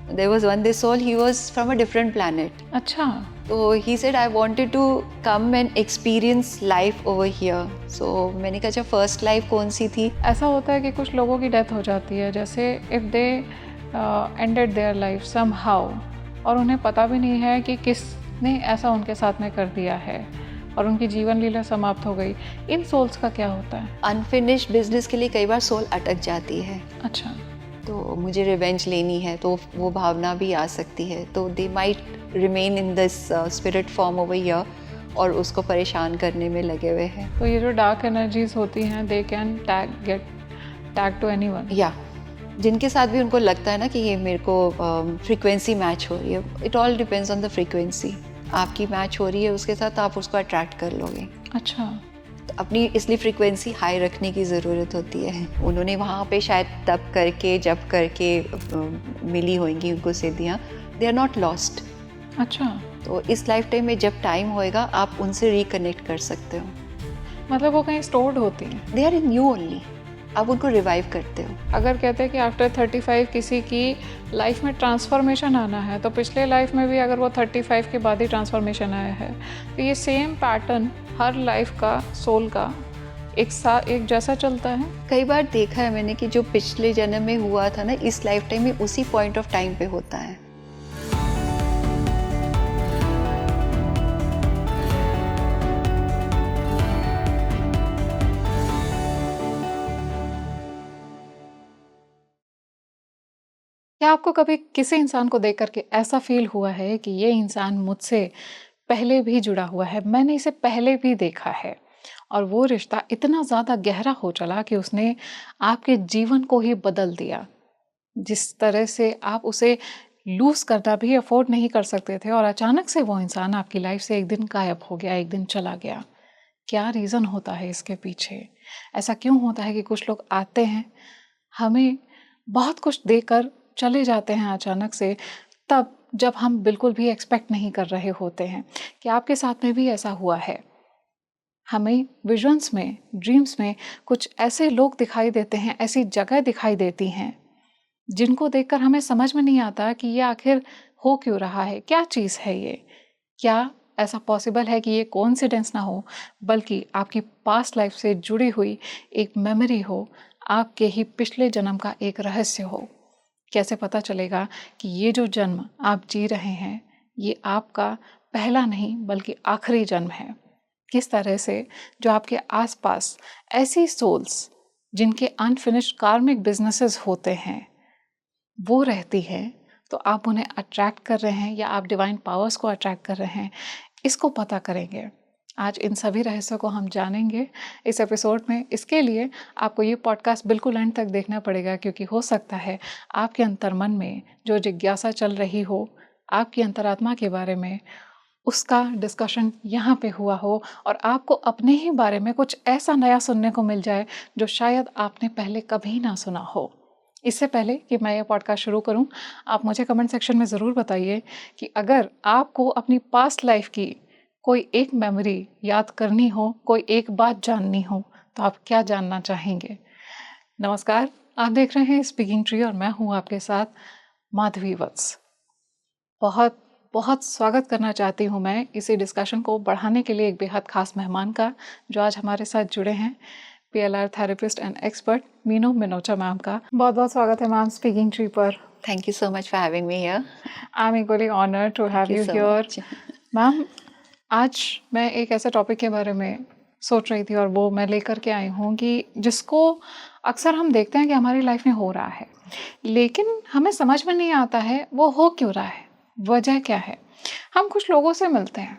There was one this soul, he was from a different planet. अच्छा. So he said I wanted to come and experience life over here. So मैंने कहा अच्छा first life कौन सी थी? ऐसा होता है कि कुछ लोगों की डेथ हो जाती है, जैसे if they ended their life somehow, और उन्हें पता भी नहीं है कि किसने ऐसा उनके साथ में कर दिया है और उनकी जीवन लीला समाप्त हो गई. इन सोल्स का क्या होता है? अनफिनिश्ड बिजनेस के लिए कई बार सोल अटक जाती है. अच्छा. तो मुझे रिवेंज लेनी है, तो वो भावना भी आ सकती है. तो they might remain in this spirit form over here और उसको परेशान करने में लगे हुए हैं. तो ये जो डार्क एनर्जीज होती हैं, they can get tag to anyone. या जिनके साथ भी उनको लगता है ना कि ये मेरे को फ्रीक्वेंसी मैच हो रही है. It all depends on the frequency. आपकी मैच हो रही है उसके साथ, आप उसको अट्रैक्ट कर लोगे. अच्छा. तो अपनी इसलिए फ्रीक्वेंसी हाई रखने की ज़रूरत होती है. उन्होंने वहाँ पे शायद तप करके जप करके मिली होंगी उनको सिद्धियाँ. They are not lost. अच्छा. तो इस लाइफ टाइम में जब टाइम होएगा आप उनसे रिकनेक्ट कर सकते हो. मतलब वो कहीं स्टोर्ड होती हैं. They are in you only. आप उनको रिवाइव करते हो. अगर कहते हैं कि आफ्टर 35 किसी की लाइफ में ट्रांसफॉर्मेशन आना है, तो पिछले लाइफ में भी अगर वो 35 के बाद ही ट्रांसफॉर्मेशन आया है, तो ये सेम पैटर्न हर लाइफ का सोल का एक जैसा चलता है. कई बार देखा है मैंने कि जो पिछले जन्म में हुआ था ना, इस लाइफ टाइम में उसी पॉइंट ऑफ टाइम पे होता है. क्या आपको कभी किसी इंसान को देख करके ऐसा फील हुआ है कि ये इंसान मुझसे पहले भी जुड़ा हुआ है, मैंने इसे पहले भी देखा है, और वो रिश्ता इतना ज़्यादा गहरा हो चला कि उसने आपके जीवन को ही बदल दिया, जिस तरह से आप उसे लूज़ करना भी अफोर्ड नहीं कर सकते थे, और अचानक से वो इंसान आपकी लाइफ से एक दिन गायब हो गया, एक दिन चला गया? क्या रीज़न होता है इसके पीछे? ऐसा क्यों होता है कि कुछ लोग आते हैं, हमें बहुत कुछ देकर चले जाते हैं अचानक से, तब जब हम बिल्कुल भी एक्सपेक्ट नहीं कर रहे होते हैं? क्या आपके साथ में भी ऐसा हुआ है? हमें विजन्स में, ड्रीम्स में कुछ ऐसे लोग दिखाई देते हैं, ऐसी जगह दिखाई देती हैं, जिनको देखकर हमें समझ में नहीं आता कि ये आखिर हो क्यों रहा है, क्या चीज़ है ये? क्या ऐसा पॉसिबल है कि ये कोइंसिडेंस ना हो, बल्कि आपकी पास्ट लाइफ से जुड़ी हुई एक मेमोरी हो, आपके ही पिछले जन्म का एक रहस्य हो? कैसे पता चलेगा कि ये जो जन्म आप जी रहे हैं, ये आपका पहला नहीं बल्कि आखिरी जन्म है? किस तरह से जो आपके आसपास ऐसी सोल्स जिनके अनफिनिश्ड कार्मिक बिजनेसेस होते हैं वो रहती हैं, तो आप उन्हें अट्रैक्ट कर रहे हैं या आप डिवाइन पावर्स को अट्रैक्ट कर रहे हैं, इसको पता करेंगे. आज इन सभी रहस्यों को हम जानेंगे इस एपिसोड में. इसके लिए आपको ये पॉडकास्ट बिल्कुल एंड तक देखना पड़ेगा, क्योंकि हो सकता है आपके अंतर्मन में जो जिज्ञासा चल रही हो आपकी अंतरात्मा के बारे में, उसका डिस्कशन यहाँ पे हुआ हो, और आपको अपने ही बारे में कुछ ऐसा नया सुनने को मिल जाए जो शायद आपने पहले कभी ना सुना हो. इससे पहले कि मैं ये पॉडकास्ट शुरू करूं, आप मुझे कमेंट सेक्शन में ज़रूर बताइए कि अगर आपको अपनी पास्ट लाइफ की कोई एक मेमोरी याद करनी हो, कोई एक बात जाननी हो, तो आप क्या जानना चाहेंगे. नमस्कार, आप देख रहे हैं स्पीकिंग ट्री और मैं हूं आपके साथ माधवी वत्स. बहुत बहुत स्वागत करना चाहती हूं मैं इसी डिस्कशन को बढ़ाने के लिए एक बेहद खास मेहमान का, जो आज हमारे साथ जुड़े हैं, PLR therapist and expert Meenu Minocha ma'am का. बहुत बहुत स्वागत है मैम स्पीकिंग ट्री पर. Thank you so much for having me here. I am equally honoured to have you here. Ma'am, आज मैं एक ऐसे टॉपिक के बारे में सोच रही थी और वो मैं लेकर के आई हूँ कि जिसको अक्सर हम देखते हैं कि हमारी लाइफ में हो रहा है, लेकिन हमें समझ में नहीं आता है वो हो क्यों रहा है, वजह क्या है. हम कुछ लोगों से मिलते हैं,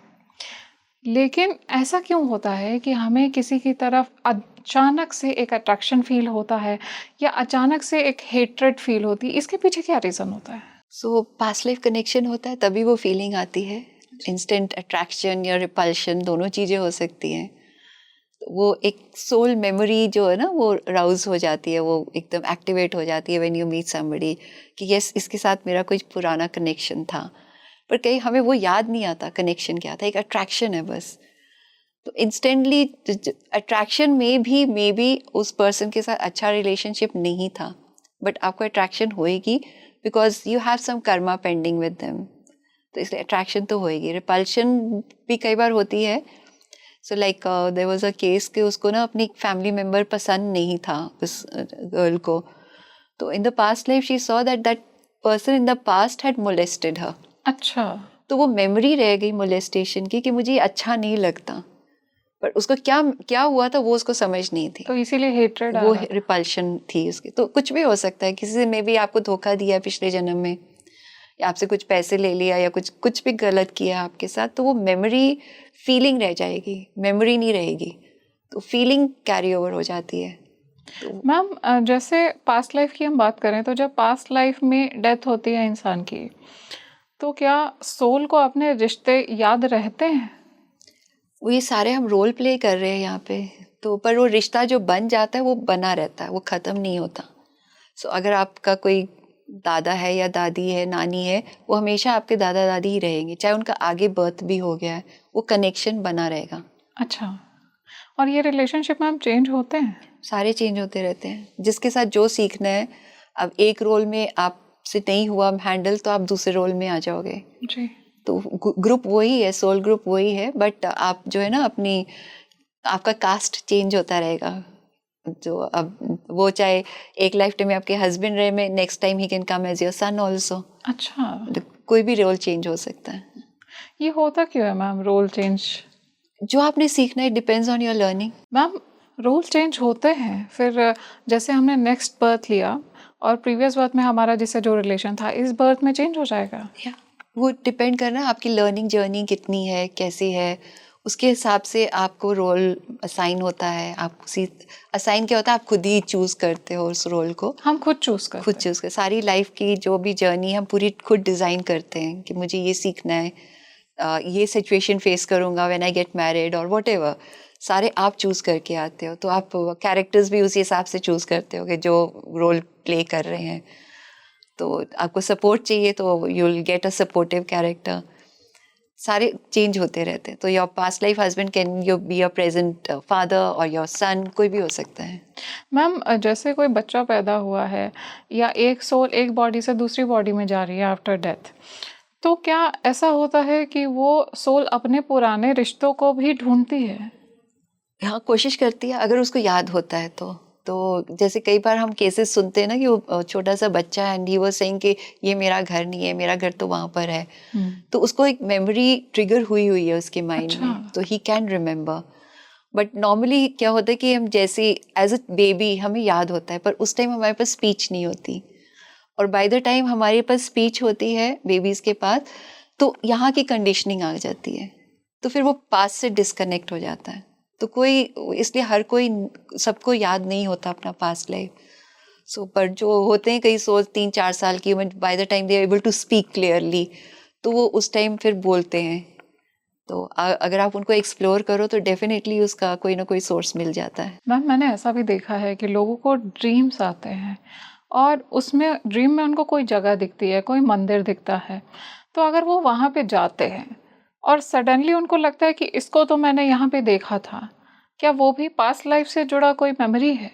लेकिन ऐसा क्यों होता है कि हमें किसी की तरफ अचानक से एक अट्रैक्शन फील होता है या अचानक से एक हेट्रेड फील होती है? इसके पीछे क्या रीज़न होता है? सो पास्ट लाइफ कनेक्शन होता है तभी वो फीलिंग आती है. इंस्टेंट अट्रैक्शन या रिपल्शन दोनों चीज़ें हो सकती हैं. वो एक सोल मेमोरी जो है ना, वो राउज हो जाती है, वो एकदम एक्टिवेट हो जाती है व्हेन यू मीट समबडी कि यस, इसके साथ मेरा कुछ पुराना कनेक्शन था. पर कहीं हमें वो याद नहीं आता कनेक्शन क्या था, एक अट्रैक्शन है बस. तो इंस्टेंटली अट्रैक्शन में भी मे बी उस पर्सन के साथ अच्छा रिलेशनशिप नहीं था, बट आपको अट्रैक्शन होएगी because you have some karma pending with them, तो इसलिए अट्रैक्शन तो होएगी। रिपल्शन भी कई बार होती है। So like there was a case कि उसको ना अपनी फैमिली मेम्बर पसंद नहीं था उस गर्ल को, तो in the past life she saw that that person in the past had molested her. अच्छा, तो वो मेमोरी रह गई मोलेस्टेशन की कि मुझे ये अच्छा नहीं लगता, पर उसको क्या क्या हुआ था वो उसको समझ नहीं थी, तो इसीलिए हेट्रेड आ वो रहा था। रिपल्शन थी उसकी। तो कुछ भी हो सकता है, किसी से मे भी आपको धोखा दिया पिछले जन्म में, या आपसे कुछ पैसे ले लिया, या कुछ भी गलत किया आपके साथ, तो वो मेमोरी फीलिंग रह जाएगी, मेमोरी नहीं रहेगी, तो फीलिंग कैरी ओवर हो जाती है। मैम जैसे पास्ट लाइफ की हम बात करें, तो जब पास्ट लाइफ में डेथ होती है इंसान की, तो क्या सोल को अपने रिश्ते याद रहते हैं? वो ये सारे हम रोल प्ले कर रहे हैं यहाँ पे, तो पर वो रिश्ता जो बन जाता है वो बना रहता है, वो ख़त्म नहीं होता। सो अगर आपका कोई दादा है या दादी है, नानी है, वो हमेशा आपके दादा दादी ही रहेंगे, चाहे उनका आगे बर्थ भी हो गया है, वो कनेक्शन बना रहेगा। अच्छा, और ये रिलेशनशिप मैम चेंज होते हैं? सारे चेंज होते रहते हैं, जिसके साथ जो सीखना है। अब एक रोल में आपसे नहीं हुआ हैंडल, तो आप दूसरे रोल में आ जाओगे। जी। तो ग्रुप वही है, सोल ग्रुप वही है, बट आप जो है ना अपनी, आपका कास्ट चेंज होता रहेगा। जो अब वो चाहे एक लाइफ टाइम में आपके हस्बैंड रहे में, next time he can come as your son also. अच्छा, कोई भी रोल चेंज हो सकता है। ये होता क्यों है मैम रोल चेंज? जो आपने सीखना है depends on your learning. Ma'am role change होते हैं, फिर जैसे हमने नेक्स्ट बर्थ लिया और प्रीवियस बर्थ में हमारा जिससे जो रिलेशन था, इस बर्थ में चेंज हो जाएगा? या वो डिपेंड करना है आपकी लर्निंग जर्नी कितनी है, कैसी है, उसके हिसाब से आपको रोल असाइन होता है। आप उसी असाइन क्या होता है, आप खुद ही चूज करते हो उस रोल को। हम खुद चूज करते खुद हैं। चूज कर, सारी लाइफ की जो भी जर्नी हम पूरी खुद डिजाइन करते हैं कि मुझे ये सीखना है, ये सिचुएशन फेस करूंगा व्हेन आई गेट मैरिड और व्हाटएवर, सारे आप चूज करके आते हो। तो आप कैरेक्टर्स भी उसी हिसाब से चूज करते हो कि जो रोल प्ले कर रहे हैं। तो आपको सपोर्ट चाहिए तो you will get a supportive character. सारे चेंज होते रहते हैं। तो your past life husband can you be your present father और योर सन, कोई भी हो सकता है। मैम जैसे कोई बच्चा पैदा हुआ है या एक सोल एक बॉडी से दूसरी बॉडी में जा रही है आफ्टर डेथ, तो क्या ऐसा होता है कि वो सोल अपने पुराने रिश्तों को भी ढूंढती है? हाँ, कोशिश करती है अगर उसको याद होता है तो जैसे कई बार हम केसेस सुनते हैं ना कि वो छोटा सा बच्चा है एंड ही वाज सेइंग कि ये मेरा घर नहीं है, मेरा घर तो वहाँ पर है। तो उसको एक मेमोरी ट्रिगर हुई है उसके माइंड अच्छा। में, तो he can remember. But normally क्या होता है कि हम जैसे एज अ बेबी हमें याद होता है, पर उस टाइम हमारे पास स्पीच नहीं होती, और बाय द टाइम हमारे पास स्पीच होती है बेबीज के पास, तो यहाँ की कंडीशनिंग आ जाती है, तो फिर वो पास से डिस्कनेक्ट हो जाता है। तो कोई, इसलिए हर कोई, सबको याद नहीं होता अपना पास्ट लाइफ। सो पर जो होते हैं कई सोच 3-4 साल की उम्र, by the time they are able to speak clearly, तो वो उस टाइम फिर बोलते हैं। तो अगर आप उनको एक्सप्लोर करो तो डेफिनेटली उसका कोई ना कोई सोर्स मिल जाता है। मैम मैंने ऐसा भी देखा है कि लोगों को ड्रीम्स आते हैं और उसमें ड्रीम में उनको कोई जगह दिखती है, कोई मंदिर दिखता है, तो अगर वो वहाँ पे जाते हैं और सडनली उनको लगता है कि इसको तो मैंने यहाँ पे देखा था, क्या वो भी पास्ट लाइफ से जुड़ा कोई मेमोरी है?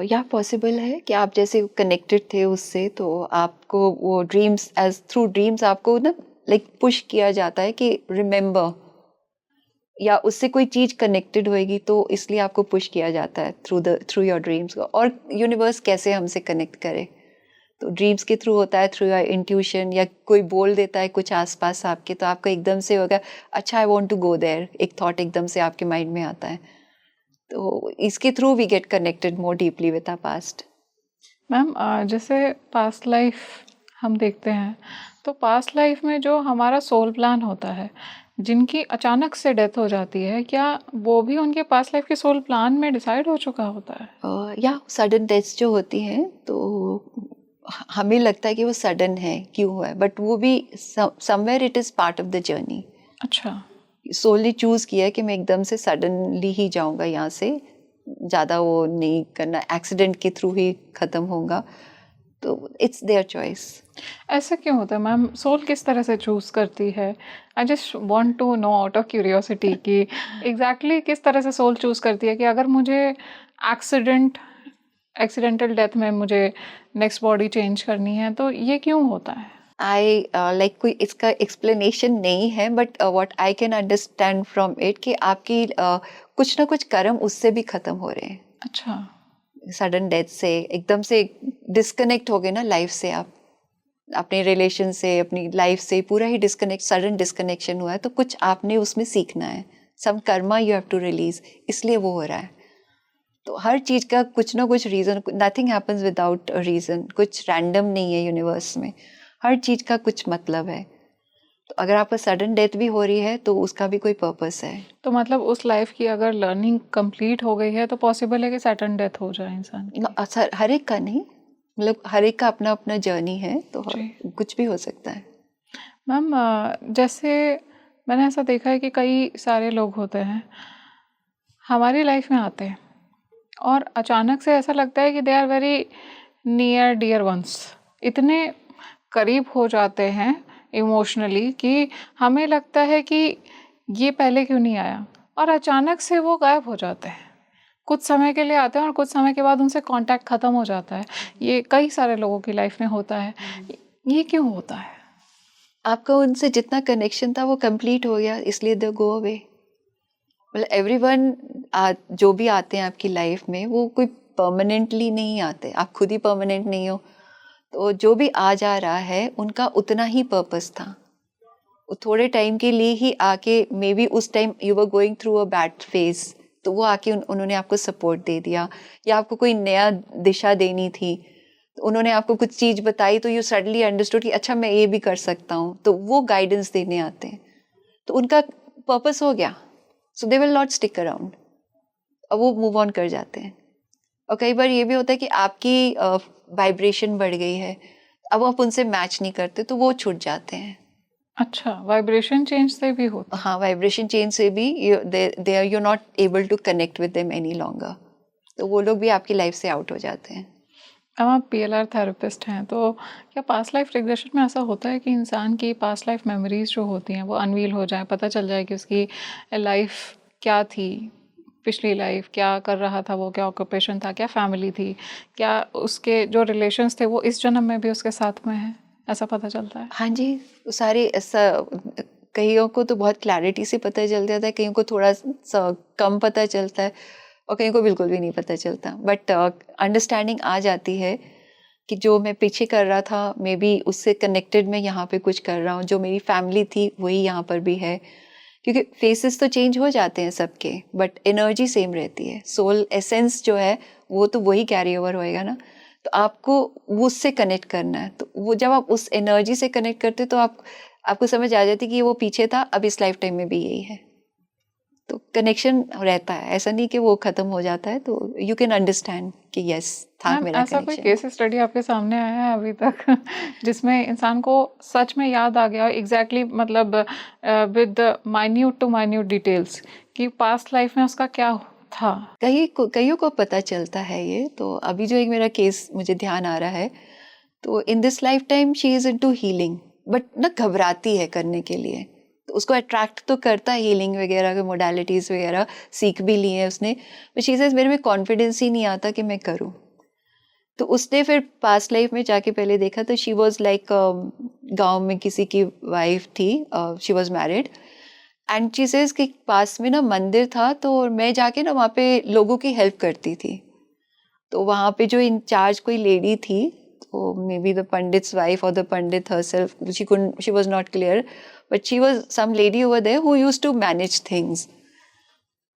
या पॉसिबल है कि आप जैसे कनेक्टेड थे उससे, तो आपको वो ड्रीम्स, एज थ्रू ड्रीम्स आपको ना लाइक पुश किया जाता है कि रिमेम्बर, या उससे कोई चीज कनेक्टेड होएगी, तो इसलिए आपको पुश किया जाता है थ्रू योर ड्रीम्स को। और यूनिवर्स कैसे हमसे कनेक्ट करे, तो ड्रीम्स के थ्रू होता है, थ्रू योर इंट्यूशन, या कोई बोल देता है कुछ आसपास आपके, तो आपको एकदम से होगा अच्छा I want to go there, एक थॉट एकदम से आपके माइंड में आता है, तो इसके through we get connected more deeply with our past. Ma'am जैसे पास्ट लाइफ हम देखते हैं, तो पास्ट लाइफ में जो हमारा सोल प्लान होता है, जिनकी अचानक से डेथ हो जाती है, क्या वो भी उनके पास्ट लाइफ के सोल प्लान में डिसाइड हो चुका होता है? या सडन डेथ्स जो होती हैं, तो हमें लगता है कि वो सडन है, क्यों हुआ है, बट वो भी somewhere it is part of the journey. अच्छा। सोली चूज किया है कि मैं एकदम से सडनली ही जाऊंगा यहाँ से, ज़्यादा वो नहीं करना, एक्सीडेंट के थ्रू ही ख़त्म होगा, तो इट्स देयर चॉइस। ऐसा क्यों होता है मैम? सोल किस तरह से चूज करती है? I just want to know out of curiosity कि एग्जैक्टली किस तरह से सोल चूज करती है कि अगर मुझे एक्सीडेंट एक्सीडेंटल डेथ में मुझे नेक्स्ट बॉडी चेंज करनी है, तो ये क्यों होता है? आई लाइक कोई इसका एक्सप्लेनेशन नहीं है, but what I can understand from it कि आपकी कुछ ना कुछ कर्म उससे भी खत्म हो रहे हैं। अच्छा। सडन डेथ से एकदम से डिस्कनेक्ट हो गए ना लाइफ से, आप अपने रिलेशन से, अपनी लाइफ से पूरा ही डिस्कनेक्ट, सडन डिस्कनेक्शन हुआ है, तो कुछ आपने उसमें सीखना है। Some karma you have to release, इसलिए वो हो रहा है। तो हर चीज का कुछ ना कुछ reason, nothing happens without a reason, कुछ रैंडम नहीं है यूनिवर्स में, हर चीज का कुछ मतलब है। तो अगर आपका सडन डेथ भी हो रही है तो उसका भी कोई पर्पस है। तो मतलब उस लाइफ की अगर लर्निंग कंप्लीट हो गई है तो पॉसिबल है कि सडन डेथ हो जाए इंसान की? हर एक का नहीं, मतलब हर एक का अपना अपना जर्नी है, तो जी। कुछ भी हो सकता है। मैम, जैसे मैंने ऐसा देखा है कि कई सारे लोग होते हैं हमारी लाइफ में आते हैं और अचानक से ऐसा लगता है कि they are very near dear ones, इतने करीब हो जाते हैं इमोशनली कि हमें लगता है कि ये पहले क्यों नहीं आया, और अचानक से वो गायब हो जाते हैं। कुछ समय के लिए आते हैं और कुछ समय के बाद उनसे कांटेक्ट ख़त्म हो जाता है। ये कई सारे लोगों की लाइफ में होता है। ये क्यों होता है? आपका उनसे जितना कनेक्शन था वो कंप्लीट हो गया, इसलिए दे गो अवे। मतलब एवरीवन जो भी आते हैं आपकी लाइफ में वो कोई परमानेंटली नहीं आते, आप खुद ही परमानेंट नहीं हो। तो जो भी आ जा रहा है उनका उतना ही पर्पस था, वो थोड़े टाइम के लिए ही आके, मे बी उस time you were going through a bad phase, तो वो आके उन्होंने आपको सपोर्ट दे दिया, या आपको कोई नया दिशा देनी थी तो उन्होंने आपको कुछ चीज़ बताई, तो यू सडनली अंडरस्टूड कि अच्छा मैं ये भी कर सकता हूँ, तो वो गाइडेंस देने आते हैं। तो उनका पर्पस हो गया, so they will not stick around, अब वो मूव ऑन कर जाते हैं। और कई बार ये भी होता है कि आपकी वाइब्रेशन बढ़ गई है, अब आप उनसे मैच नहीं करते, तो वो छूट जाते हैं। अच्छा, वाइब्रेशन चेंज से भी होता है? हाँ, वाइब्रेशन चेंज से भी they are you not able to connect with them any longer, तो वो लोग भी आपकी लाइफ से आउट हो जाते हैं। अब आप पीएलआर थेरेपिस्ट हैं, तो क्या पास्ट लाइफ रिग्रेशन में ऐसा होता है कि इंसान की पास्ट लाइफ मेमोरीज जो होती हैं वो अनवील हो जाए, पता चल जाए कि उसकी लाइफ क्या थी, पिछली लाइफ क्या कर रहा था, वो क्या ऑक्यूपेशन था, क्या फैमिली थी, क्या उसके जो रिलेशंस थे वो इस जन्म में भी उसके साथ में है, ऐसा पता चलता है? हाँ जी, सारे ऐसा, कईयों को तो बहुत क्लैरिटी से पता चल जाता है, कईयों को थोड़ा सा कम पता चलता है, और कईयों को बिल्कुल भी नहीं पता चलता, बट अंडरस्टैंडिंग आ जाती है कि जो मैं पीछे कर रहा था मे बी उससे कनेक्टेड मैं यहाँ पे कुछ कर रहा हूँ, जो मेरी फैमिली थी वही यहाँ पर भी है। क्योंकि फेसेस तो चेंज हो जाते हैं सबके, बट एनर्जी सेम रहती है, सोल एसेंस जो है वो तो वही कैरी ओवर होएगा ना। तो आपको वो उससे कनेक्ट करना है, तो वो जब आप उस एनर्जी से कनेक्ट करते तो आपको समझ आ जाती कि वो पीछे था, अब इस लाइफ टाइम में भी यही है। तो कनेक्शन रहता है, ऐसा नहीं कि वो खत्म हो जाता है, तो यू कैन अंडरस्टैंड कि यस था मैम, मेरा ऐसा कोई कनेक्शन। केस स्टडी आपके सामने आया है अभी तक जिसमें इंसान को सच में याद आ गया एग्जैक्टली, मतलब with minute to minute details कि पास्ट लाइफ में उसका क्या था? कईयों को पता चलता है ये, तो अभी जो एक मेरा केस मुझे ध्यान आ रहा है, तो इन this life time she is into healing, but ना घबराती है करने के लिए, तो उसको अट्रैक्ट तो करता है हीलिंग वगैरह के मोडालिटीज वगैरह, सीख भी ली है उसने, बट शी सेज मेरे में कॉन्फिडेंस ही नहीं आता कि मैं करूँ। तो उसने फिर पास्ट लाइफ में जाके पहले देखा, तो शी वॉज लाइक गाँव में किसी की वाइफ थी, she was married, and she says कि पास में ना मंदिर था, तो मैं जाके ना वहाँ पे लोगों की हेल्प करती थी। तो वहाँ पे जो इंचार्ज कोई लेडी थी, तो may be the pandit's wife और the pandit herself, she was not clear, but she was some lady over there who used to manage things.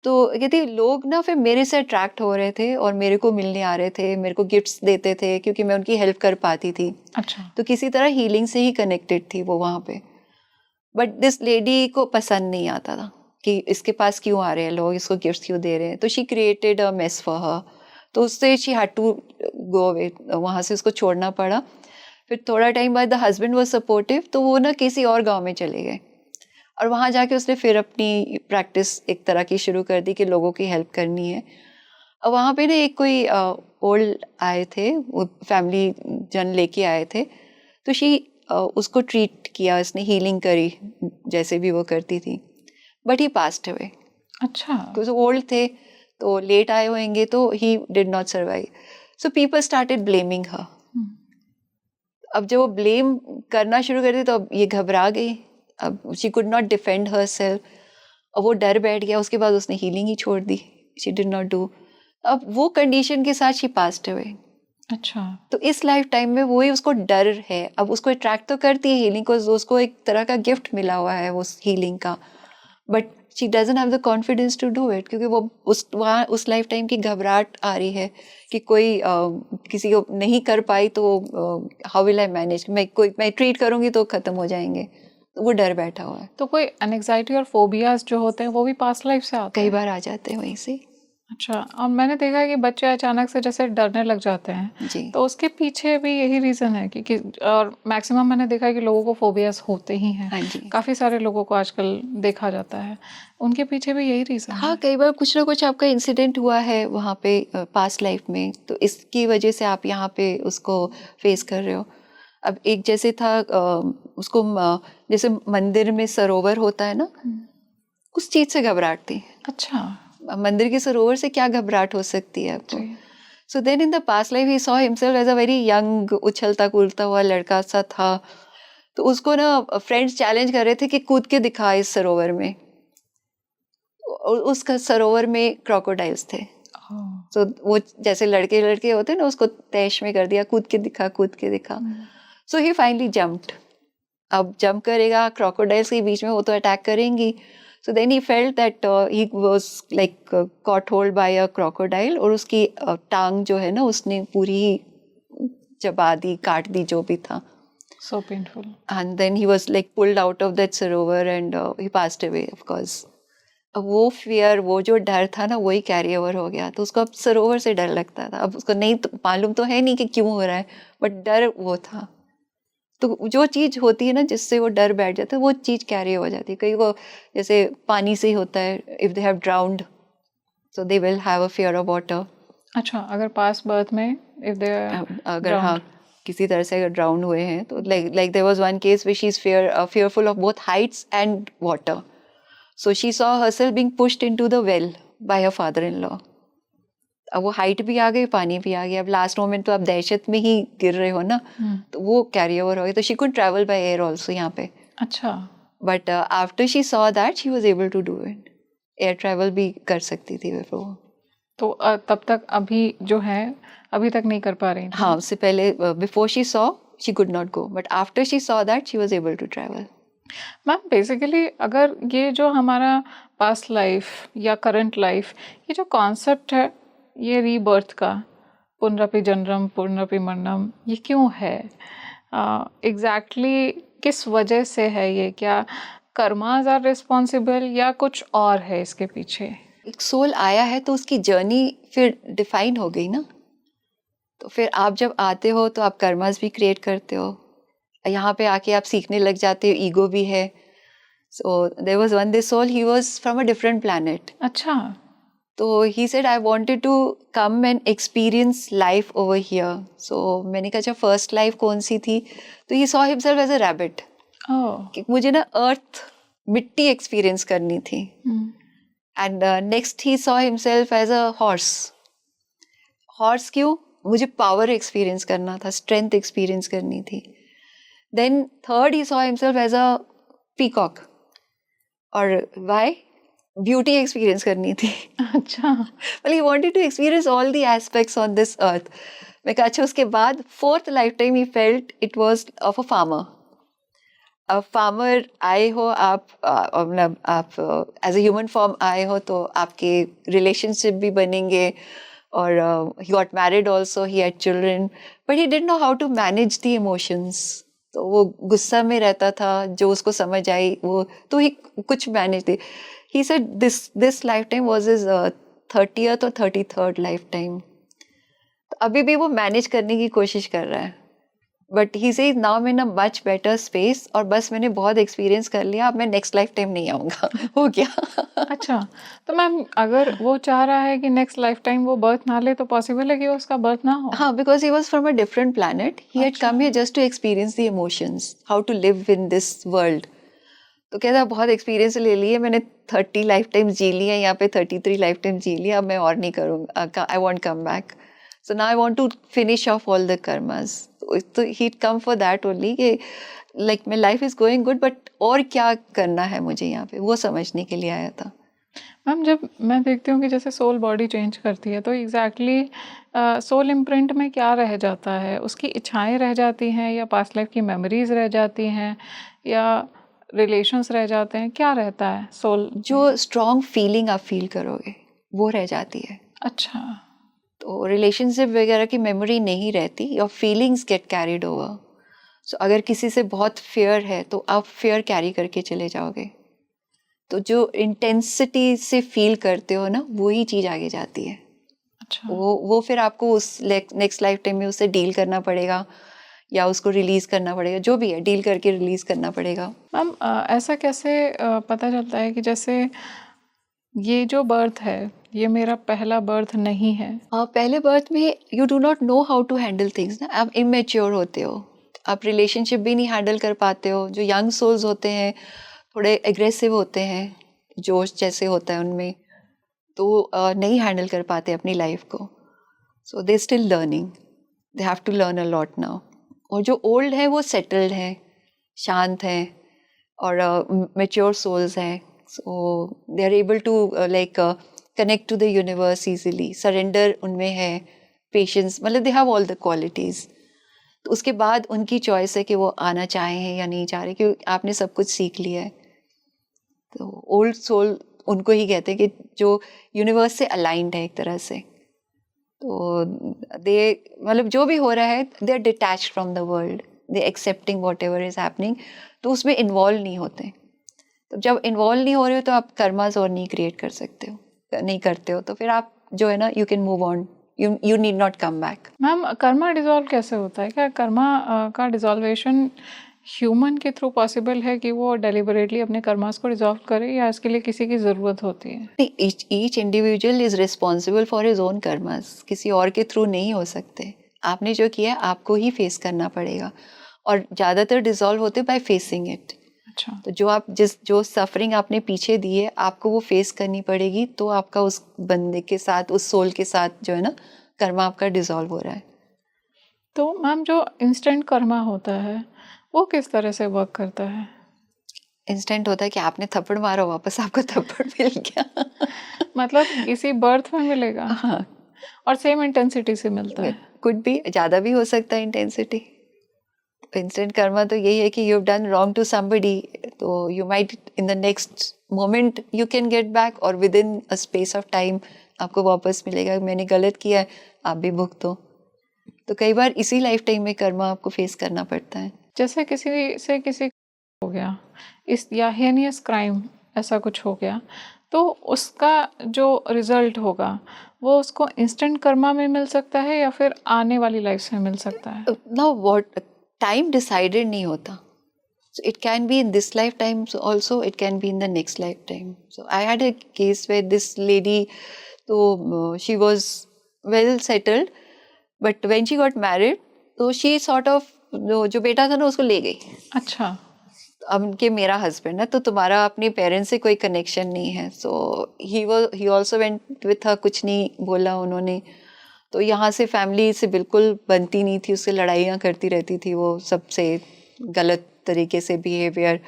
तो कहती लोग ना फिर मेरे से अट्रैक्ट हो रहे थे और मेरे को मिलने आ रहे थे, मेरे को गिफ्ट्स देते थे क्योंकि मैं उनकी हेल्प कर पाती थी। अच्छा। तो किसी तरह हीलिंग से ही कनेक्टेड थी वो वहाँ पे, बट दिस लेडी को पसंद नहीं आता था कि इसके पास क्यों आ रहे हैं लोग, इसको गिफ्ट्स क्यों दे रहे हैं, तो she created a mess for her. तो उससे she had to go away, वहाँ से उसको छोड़ना पड़ा। फिर थोड़ा टाइम बाद द हस्बैंड वाज सपोर्टिव, तो वो ना किसी और गांव में चले गए, और वहाँ जाके उसने फिर अपनी प्रैक्टिस एक तरह की शुरू कर दी कि लोगों की हेल्प करनी है। और वहाँ पे ना एक कोई ओल्ड आए थे, वो फैमिली जन लेके आए थे, तो शी उसको ट्रीट किया, उसने हीलिंग करी जैसे भी वो करती थी, बट ही पास्ट अवे। अच्छा। क्योंकि ओल्ड थे तो लेट आए होंगे, तो he did not survive. So people started blaming her. अब जब वो ब्लेम करना शुरू कर दी तो अब ये घबरा गई. अब she could not defend her self. अब वो डर बैठ गया. उसके बाद उसने हीलिंग ही छोड़ दी. She did not do. अब वो कंडीशन के साथ शी पास्ड अवे. अच्छा. तो इस लाइफ टाइम में वही उसको डर है. अब उसको अट्रैक्ट तो करती है हीलिंग को, उसको एक तरह का गिफ्ट मिला हुआ है उस हीलिंग का, but she doesn't have the confidence to do it, क्योंकि वो वहाँ उस लाइफ टाइम की घबराहट आ रही है कि कोई किसी को नहीं कर पाई तो हाउ विल आई मैनेज, मैं ट्रीट करूंगी तो खत्म हो जाएंगे. तो वो डर बैठा हुआ है. तो कोई एंग्जाइटी और फोबियाज जो होते हैं वो भी पास्ट लाइफ से आते कई हैं? बार आ जाते हैं वहीं से. अच्छा. और मैंने देखा है कि बच्चे अचानक से जैसे डरने लग जाते हैं, जी. तो उसके पीछे भी यही रीज़न है कि और मैक्सिमम मैंने देखा है कि लोगों को फोबियाज होते ही हैं. हाँ जी. काफ़ी सारे लोगों को आजकल देखा जाता है, उनके पीछे भी यही रीज़न हाँ, है. कई बार कुछ ना कुछ आपका इंसिडेंट हुआ है वहाँ पे पास्ट लाइफ में, तो इसकी वजह से आप यहाँ पे उसको फेस कर रहे हो. अब एक जैसे था उसको जैसे मंदिर में सरोवर होता है ना, उस चीज से घबराहट थी. अच्छा. मंदिर के सरोवर से क्या घबराहट हो सकती है आपको. जी. So then in the past life he saw himself as a very young, उछलता कूदता हुआ लड़का सा था. तो उसको ना फ्रेंड्स चैलेंज कर रहे थे कि कूद के दिखा इस सरोवर में. उसका सरोवर में क्रोकोडाइल्स थे. तो वो जैसे लड़के लड़के होते हैं ना, उसको तैश में कर दिया, कूद के दिखा कूद के दिखा. So he finally jumped. अब जंप करेगा क्रोकोडाइल्स के बीच में, वो तो अटैक करेंगी. So then he felt that he was like caught hold by a crocodile, और उसकी टांग जो है ना उसने पूरी चबा दी, काट दी, जो भी था. So painful. And then he was like pulled out of that Sarovar and he passed away of course. अब वो फियर, वो जो डर था ना, वही कैरी ओवर हो गया. तो उसको अब सरोवर से डर लगता था. अब उसको नहीं तो मालूम तो है नहीं कि क्यों हो रहा है, बट डर वो था. तो जो चीज़ होती है ना जिससे वो डर बैठ जाता है, वो चीज़ कैरी हो जाती है. कई को जैसे पानी से ही होता है, if they have drowned so they will have a fear of water. अच्छा. अगर पास्ट बर्थ में इफ दे अगर हाँ किसी तरह से अगर ड्राउन हुए हैं तो like there was one case which she is fearful of both heights and water. So she saw herself being pushed into the well by her father-in-law. अब वो हाइट भी आ गई, पानी भी आ गया. अब लास्ट मोमेंट तो आप दहशत में ही गिर रहे हो ना, तो वो कैरी ओवर हो गया. तो she could travel by air also यहाँ पे. अच्छा. But after she saw that she was able to do it. Air travel भी कर सकती थी वो. तो तब तक अभी जो है अभी तक नहीं कर पा रही थी. हाँ, उससे पहले before she saw she could not go, but after she saw that she was able to travel. Ma'am basically अगर ये जो हमारा पास्ट लाइफ या करंट लाइफ, ये जो कॉन्सेप्ट है ये रीबर्थ का, पुनरपि जन्मम पुनरपि मरणम, ये क्यों है एग्जैक्टली किस वजह से है ये? क्या कर्मास आर रिस्पॉन्सिबल या कुछ और है इसके पीछे? एक सोल आया है तो उसकी जर्नी फिर डिफाइन हो गई ना. तो फिर आप जब आते हो तो आप कर्मास भी क्रिएट करते हो. यहाँ पे आके आप सीखने लग जाते हो, ईगो भी है. So there was one this soul, he was from a different planet. अच्छा. तो he said I wanted to come and experience life over here. So मैंने कहा अच्छा फर्स्ट लाइफ कौन सी थी, तो he saw himself as a rabbit. कि मुझे ना अर्थ, मिट्टी एक्सपीरियंस करनी थी. And next he saw himself as a horse. Horse क्यों? मुझे पावर एक्सपीरियंस करना था, स्ट्रेंथ एक्सपीरियंस करनी थी. Then third he saw himself as a peacock. और व्हाई? ब्यूटी एक्सपीरियंस करनी थी. अच्छा. well he wanted to experience all the aspects on this earth. मैं कहा अच्छा. उसके बाद fourth life time he felt it was of a farmer. अब फार्मर आए हो आप, मतलब आप एज ए ह्यूमन फॉर्म आए हो तो आपके रिलेशनशिप भी बनेंगे. और he got married also, he had children, but he didn't know how to manage the emotions. तो वो गुस्सा में रहता था, जो उसको समझ आई वो, तो ही कुछ manage they. He said this lifetime was his 30th or 33rd lifetime. तो अभी भी वो मैनेज करने की कोशिश कर रहा है. बट ही सेज नाउ मैं इन अ मच बेटर स्पेस, और बस मैंने बहुत एक्सपीरियंस कर लिया, अब मैं नेक्स्ट लाइफ टाइम नहीं आऊँगा. हो गया. अच्छा. तो मैम अगर वो चाह रहा है कि नेक्स्ट लाइफ टाइम वो बर्थ ना ले, तो पॉसिबल है कि उसका बर्थ ना हो? हाँ, because he was from a different planet. He had come here just to experience the emotions, how to live in this world. तो कहता बहुत एक्सपीरियंस ले लिए मैंने, 30 लाइफ टाइम जी लिया, यहाँ पे 33 लाइफ टाइम जी लिया, अब मैं और नहीं करूँगा, I want come back. So now I want to finish off all the karmas. So he'd come for that only कि like my life is going good but और क्या करना है मुझे यहाँ पे, वो समझने के लिए आया था. मैम जब मैं देखती हूँ कि जैसे सोल बॉडी चेंज करती है तो एग्जैक्टली सोल इम्प्रिंट में क्या रह जाता है, उसकी इच्छाएं रह जाती हैं या पास्ट लाइफ की मेमोरीज रह जाती हैं या रिलेशंस रह जाते हैं, क्या रहता है सोल? जो स्ट्रॉन्ग फीलिंग आप फील करोगे वो रह जाती है. अच्छा. तो रिलेशनशिप वगैरह की मेमोरी नहीं रहती, your feelings get carried over. So अगर किसी से बहुत फेयर है तो आप फेयर कैरी करके चले जाओगे, तो जो इंटेंसिटी से फील करते हो ना वही चीज़ आगे जाती है. अच्छा. वो फिर आपको उस नेक्स्ट लाइफ टाइम में उससे डील करना पड़ेगा या उसको रिलीज करना पड़ेगा, जो भी है डील करके रिलीज करना पड़ेगा. मैम ऐसा कैसे पता चलता है कि जैसे ये जो बर्थ है ये मेरा पहला बर्थ नहीं है? पहले बर्थ में you do not know how to handle things ना, आप इमेच्योर होते हो, आप रिलेशनशिप भी नहीं हैंडल कर पाते हो. जो यंग सोल्स होते हैं थोड़े एग्रेसिव होते हैं, जोश जैसे होता है उनमें, तो नहीं हैंडल कर पाते अपनी लाइफ को. So they still learning, they have to learn a lot now. और जो ओल्ड है वो सेटल्ड हैं, शांत हैं और मेच्योर सोल्स हैं. So they are able to like connect to the universe easily, surrender उनमें है, पेशेंस, मतलब they have all the qualities. तो उसके बाद उनकी चॉइस है कि वो आना चाहें या नहीं चाह रहे, क्योंकि आपने सब कुछ सीख लिया है. तो ओल्ड सोल उनको ही कहते हैं कि जो यूनिवर्स से अलाइंड है एक तरह से. तो दे मतलब जो भी हो रहा है they are detached from the world, they accepting whatever is happening, तो उसमें इन्वॉल्व नहीं होते. तो जब इन्वॉल्व नहीं हो रहे हो तो आप कर्मास और नहीं क्रिएट कर सकते हो, नहीं करते हो, तो फिर आप जो है ना you can move on, you need not come back. Ma'am Karma dissolve कैसे होता है? क्या कर्मा का डिसॉल्वेशन ह्यूमन के थ्रू पॉसिबल है कि वो डेलिबरेटली अपने कर्मास को डिसॉल्व करे या इसके लिए किसी की ज़रूरत होती है? Each individual is responsible for his own karmas. किसी और के थ्रू नहीं हो सकते. आपने जो किया आपको ही फेस करना पड़ेगा, और ज़्यादातर डिसॉल्व होते बाय फेसिंग इट. अच्छा. तो जो सफरिंग आपने पीछे दी है आपको वो फेस करनी पड़ेगी, तो आपका उस बंदे के साथ, उस सोल के साथ जो है ना कर्मा आपका डिसॉल्व हो रहा है. तो मैम जो इंस्टेंट कर्मा होता है वो किस तरह से वर्क करता है? इंस्टेंट होता है कि आपने थप्पड़ मारा, वापस आपको थप्पड़ मिल गया. मतलब इसी बर्थ में मिलेगा? हाँ, और सेम इंटेंसिटी से मिलता है? कुड भी, ज़्यादा भी हो सकता है इंटेंसिटी. इंस्टेंट कर्मा तो यही है कि you have done wrong to somebody, तो you might in the next moment you can get back, और within a space of time आपको वापस मिलेगा. मैंने गलत किया है, आप भी भुगतो. तो कई बार इसी लाइफ टाइम में कर्मा आपको फेस करना पड़ता है. जैसे किसी हो गया इस या हेनियस क्राइम ऐसा कुछ हो गया, तो उसका जो रिजल्ट होगा वो उसको इंस्टेंट कर्मा में मिल सकता है या फिर आने वाली लाइफ में मिल सकता है? नाउ व्हाट, टाइम डिसाइडेड नहीं होता. So it can be in this lifetime also, it can be in the next lifetime. So I had a case where this lady, so she was well settled, but when she got married, so she sort of जो बेटा था ना उसको ले गई. अच्छा. अब उनके मेरा हस्बैंड है, तो तुम्हारा अपने पेरेंट्स से कोई कनेक्शन नहीं है. So he also went with her, कुछ नहीं बोला उन्होंने. तो यहाँ से फैमिली से बिल्कुल बनती नहीं थी, उससे लड़ाइयाँ करती रहती थी वो, सबसे गलत तरीके से behaviour.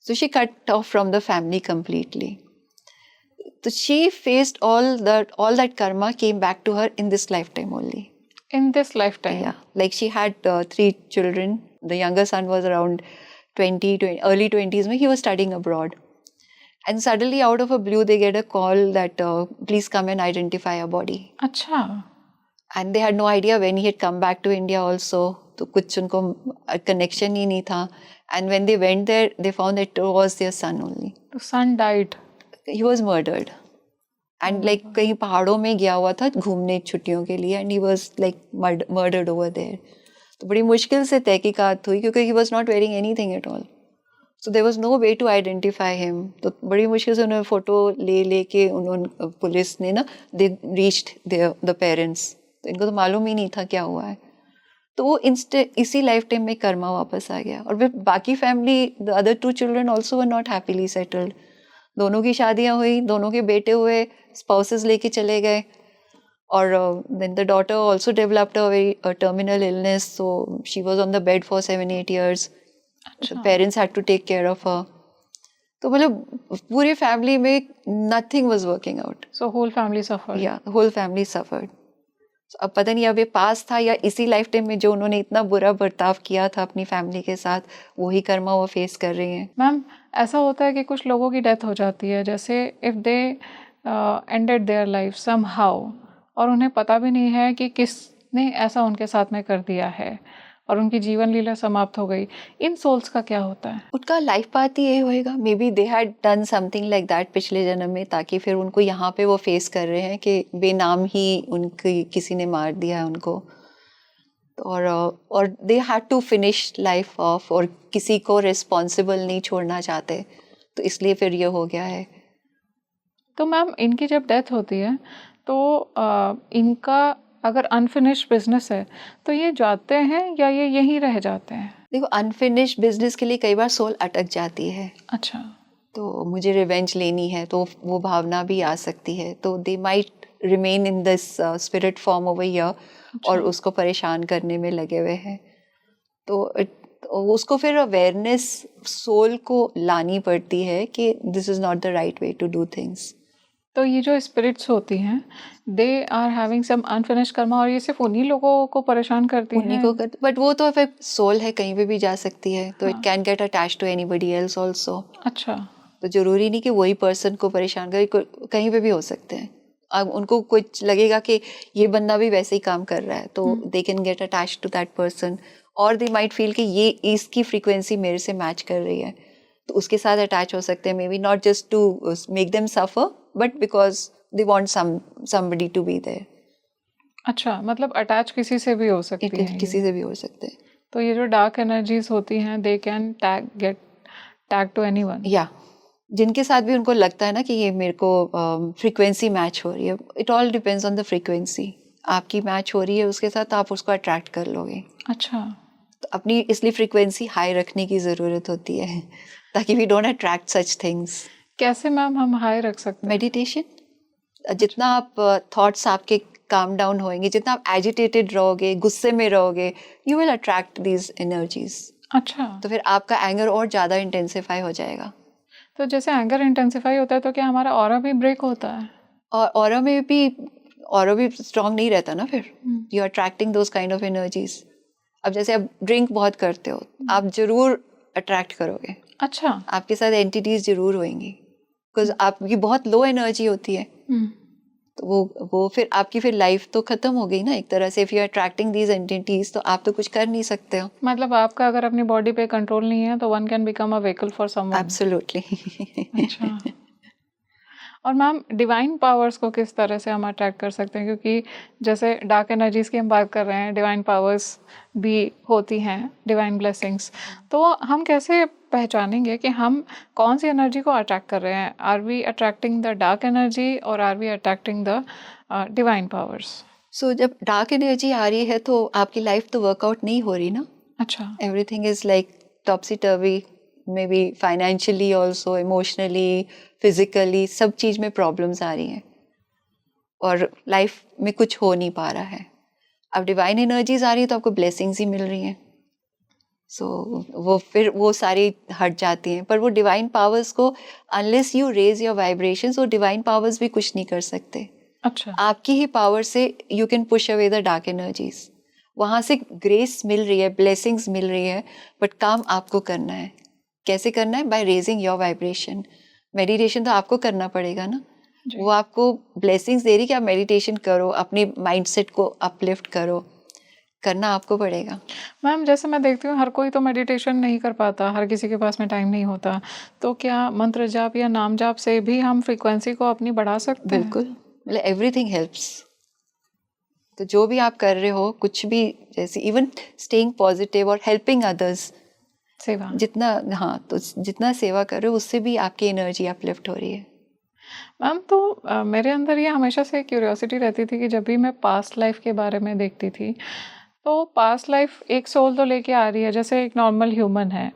So she cut off from the family completely. तो she faced all that karma came back to her in this lifetime only. In this lifetime? Yeah, like she had 3 children. The younger son was around 20, early 20s when he was studying abroad. And suddenly out of a blue they get a call that please come and identify a body. अच्छा. And they had no idea when he had come back to India also. तो कुछ उनको connection ही नहीं था. And when they went there, they found that it was their son only. The son died. He was murdered. And like कहीं पहाड़ों में गया हुआ था घूमने छुट्टियों के लिए, and he was like murdered over there. तो बड़ी मुश्किल से तहकीकात हुई क्योंकि he was not wearing anything at all. So there was no way to identify him. तो बड़ी मुश्किल से उन्होंने फोटो ले के उन्होंने, पुलिस ने ना, they reached the parents. तो इनको तो मालूम ही नहीं था क्या हुआ है. तो वो इसी लाइफ टाइम में कर्मा वापस आ गया. और फिर बाकी family, the other 2 children also were not happily settled. दोनों की शादियां हुई, दोनों के बेटे हुए, स्पाउसेस लेके चले गए, और then the daughter also developed a very terminal illness, so she was on the bed for 7-8 years. The parents had to take care of her. तो मतलब पूरे फैमिली में nothing was working out. So whole family suffered. Yeah, the whole family suffered. So, अब पता नहीं अब ये पास था या इसी लाइफ टाइम में जो उन्होंने इतना बुरा बर्ताव किया था अपनी फैमिली के साथ, वही कर्मा वो फेस कर रही हैं. मैम ऐसा होता है कि कुछ लोगों की डेथ हो जाती है, जैसे if they ended their life somehow, और उन्हें पता भी नहीं है कि किसने ऐसा उनके साथ में कर दिया है और उनकी जीवन लीला समाप्त हो गई. इन सोल्स का क्या होता है? उनका लाइफ पाथ ही ये होएगा, मे be they had done something like that पिछले जन्म में, ताकि फिर उनको यहाँ पे वो फेस कर रहे हैं कि बेनाम ही उनकी किसी ने मार दिया है उनको. और they had to finish life off, और किसी को रिस्पॉन्सिबल नहीं छोड़ना चाहते, तो इसलिए फिर ये हो गया है. तो मैम इनकी जब डेथ होती है तो इनका अगर अनफिनिश्ड बिजनेस है तो ये जाते हैं या ये यहीं रह जाते हैं? देखो, अनफिनिश्ड बिजनेस के लिए कई बार सोल अटक जाती है. अच्छा. तो मुझे रिवेंज लेनी है, तो वो भावना भी आ सकती है, तो they might remain in this spirit form over here, और उसको परेशान करने में लगे हुए हैं. तो उसको फिर अवेयरनेस सोल को लानी पड़ती है कि this is not the right way to do things. तो ये जो स्पिरिट्स होती हैं, they are having some unfinished karma, और ये सिर्फ उन्हीं लोगों को परेशान करती हैं? उन्हीं को करती, बट वो तो फिर सोल है, कहीं पे भी जा सकती है, तो it can get attach to anybody else also. अच्छा. तो जरूरी नहीं कि वही पर्सन को परेशान करे, कहीं पे भी हो सकते हैं. अब उनको कुछ लगेगा कि ये बंदा भी वैसे ही काम कर रहा है, तो they can get attach to that person, और दे माइट फील कि ये इसकी फ्रीक्वेंसी मेरे से मैच कर रही है, तो उसके साथ अटैच हो सकते हैं. Maybe not just to make them suffer, but because they want somebody to be there. अच्छा, मतलब अटैच किसी से भी हो सकती है? किसी से भी हो सकते हैं. तो ये जो डार्क एनर्जीज होती हैं, they can get tag to anyone? या जिनके साथ भी उनको लगता है ना कि ये मेरे को फ्रीक्वेंसी मैच हो रही है. It all depends on the frequency. आपकी मैच हो रही है उसके साथ, तो आप उसको अट्रैक्ट कर लोगे. अच्छा. तो अपनी इसलिए फ्रीक्वेंसी हाई रखने की ज़रूरत होती है, ताकि we don't attract such things. कैसे मैम हम हाई रख सकते हैं? मेडिटेशन. जितना आप थॉट्स आपके काम डाउन होएंगे, जितना आप एजिटेटेड रहोगे, गुस्से में रहोगे, you will attract these energies. अच्छा. तो फिर आपका एंगर और ज़्यादा इंटेंसिफाई हो जाएगा. तो जैसे एंगर इंटेंसिफाई होता है, तो क्या हमारा ऑरा भी ब्रेक होता है? और ऑरा भी स्ट्रांग नहीं रहता ना फिर. You are attracting those kind of energies. अब जैसे आप ड्रिंक बहुत करते हो, आप जरूर अट्रैक्ट करोगे. अच्छा. आपके साथ एंटिटीज जरूर होंगी, बिकॉज आपकी बहुत लो एनर्जी होती है. तो वो फिर आपकी फिर लाइफ तो खत्म हो गई ना एक तरह से. If you are attracting these entities, तो आप तो कुछ कर नहीं सकते हो. मतलब आपका अगर अपनी बॉडी पे कंट्रोल नहीं है, तो one can become a vehicle for someone. Absolutely. अच्छा. और मैम डिवाइन पावर्स को किस तरह से हम अट्रैक्ट कर सकते हैं? क्योंकि जैसे डार्क एनर्जीज की हम बात कर रहे हैं, डिवाइन पावर्स भी होती हैं, डिवाइन ब्लेसिंग्स. तो हम कैसे पहचानेंगे कि हम कौन सी एनर्जी को अट्रैक्ट कर रहे हैं? Are we attracting the dark energy और are we attracting the divine powers? So जब डार्क एनर्जी आ रही है, तो आपकी लाइफ तो वर्कआउट नहीं हो रही ना. अच्छा. Everything is like टॉपसी टर्वी. May be financially also, emotionally, physically, सब चीज़ में प्रॉब्लम्स आ रही हैं, और लाइफ में कुछ हो नहीं पा रहा है. अब डिवाइन एनर्जीज आ रही है, तो आपको ब्लेसिंग्स ही मिल रही हैं. सो वो सारी हट जाती हैं. पर वो डिवाइन पावर्स को, unless you raise your vibrations, वो डिवाइन पावर्स भी कुछ नहीं कर सकते. अच्छा. आपकी ही पावर से you can push away the dark energies. वहाँ से ग्रेस मिल रही है, ब्लेसिंग्स मिल रही है, बट काम आपको करना है. कैसे करना है? By raising your vibration. Meditation तो आपको करना पड़ेगा ना. वो आपको ब्लेसिंग्स दे रही कि आप मेडिटेशन करो, अपने माइंडसेट को अपलिफ्ट करो. करना आपको पड़ेगा. मैम जैसे मैं देखती हूँ, हर कोई तो मेडिटेशन नहीं कर पाता, हर किसी के पास में टाइम नहीं होता. तो क्या मंत्र जाप या नाम जाप से भी हम फ्रीक्वेंसी को अपनी बढ़ा सकते हैं? बिल्कुल. मतलब एवरीथिंग हेल्प्स. तो जो भी आप कर रहे हो, कुछ भी, जैसे इवन स्टेइंग पॉजिटिव और हेल्पिंग अदर्स, सेवा, तो जितना सेवा कर रहे हो, उससे भी आपकी एनर्जी अपलिफ्ट हो रही है. मैम तो मेरे अंदर ये हमेशा से क्यूरियोसिटी रहती थी कि जब भी मैं पास्ट लाइफ के बारे में देखती थी, तो पास्ट लाइफ एक सोल तो लेके आ रही है. जैसे एक नॉर्मल ह्यूमन है,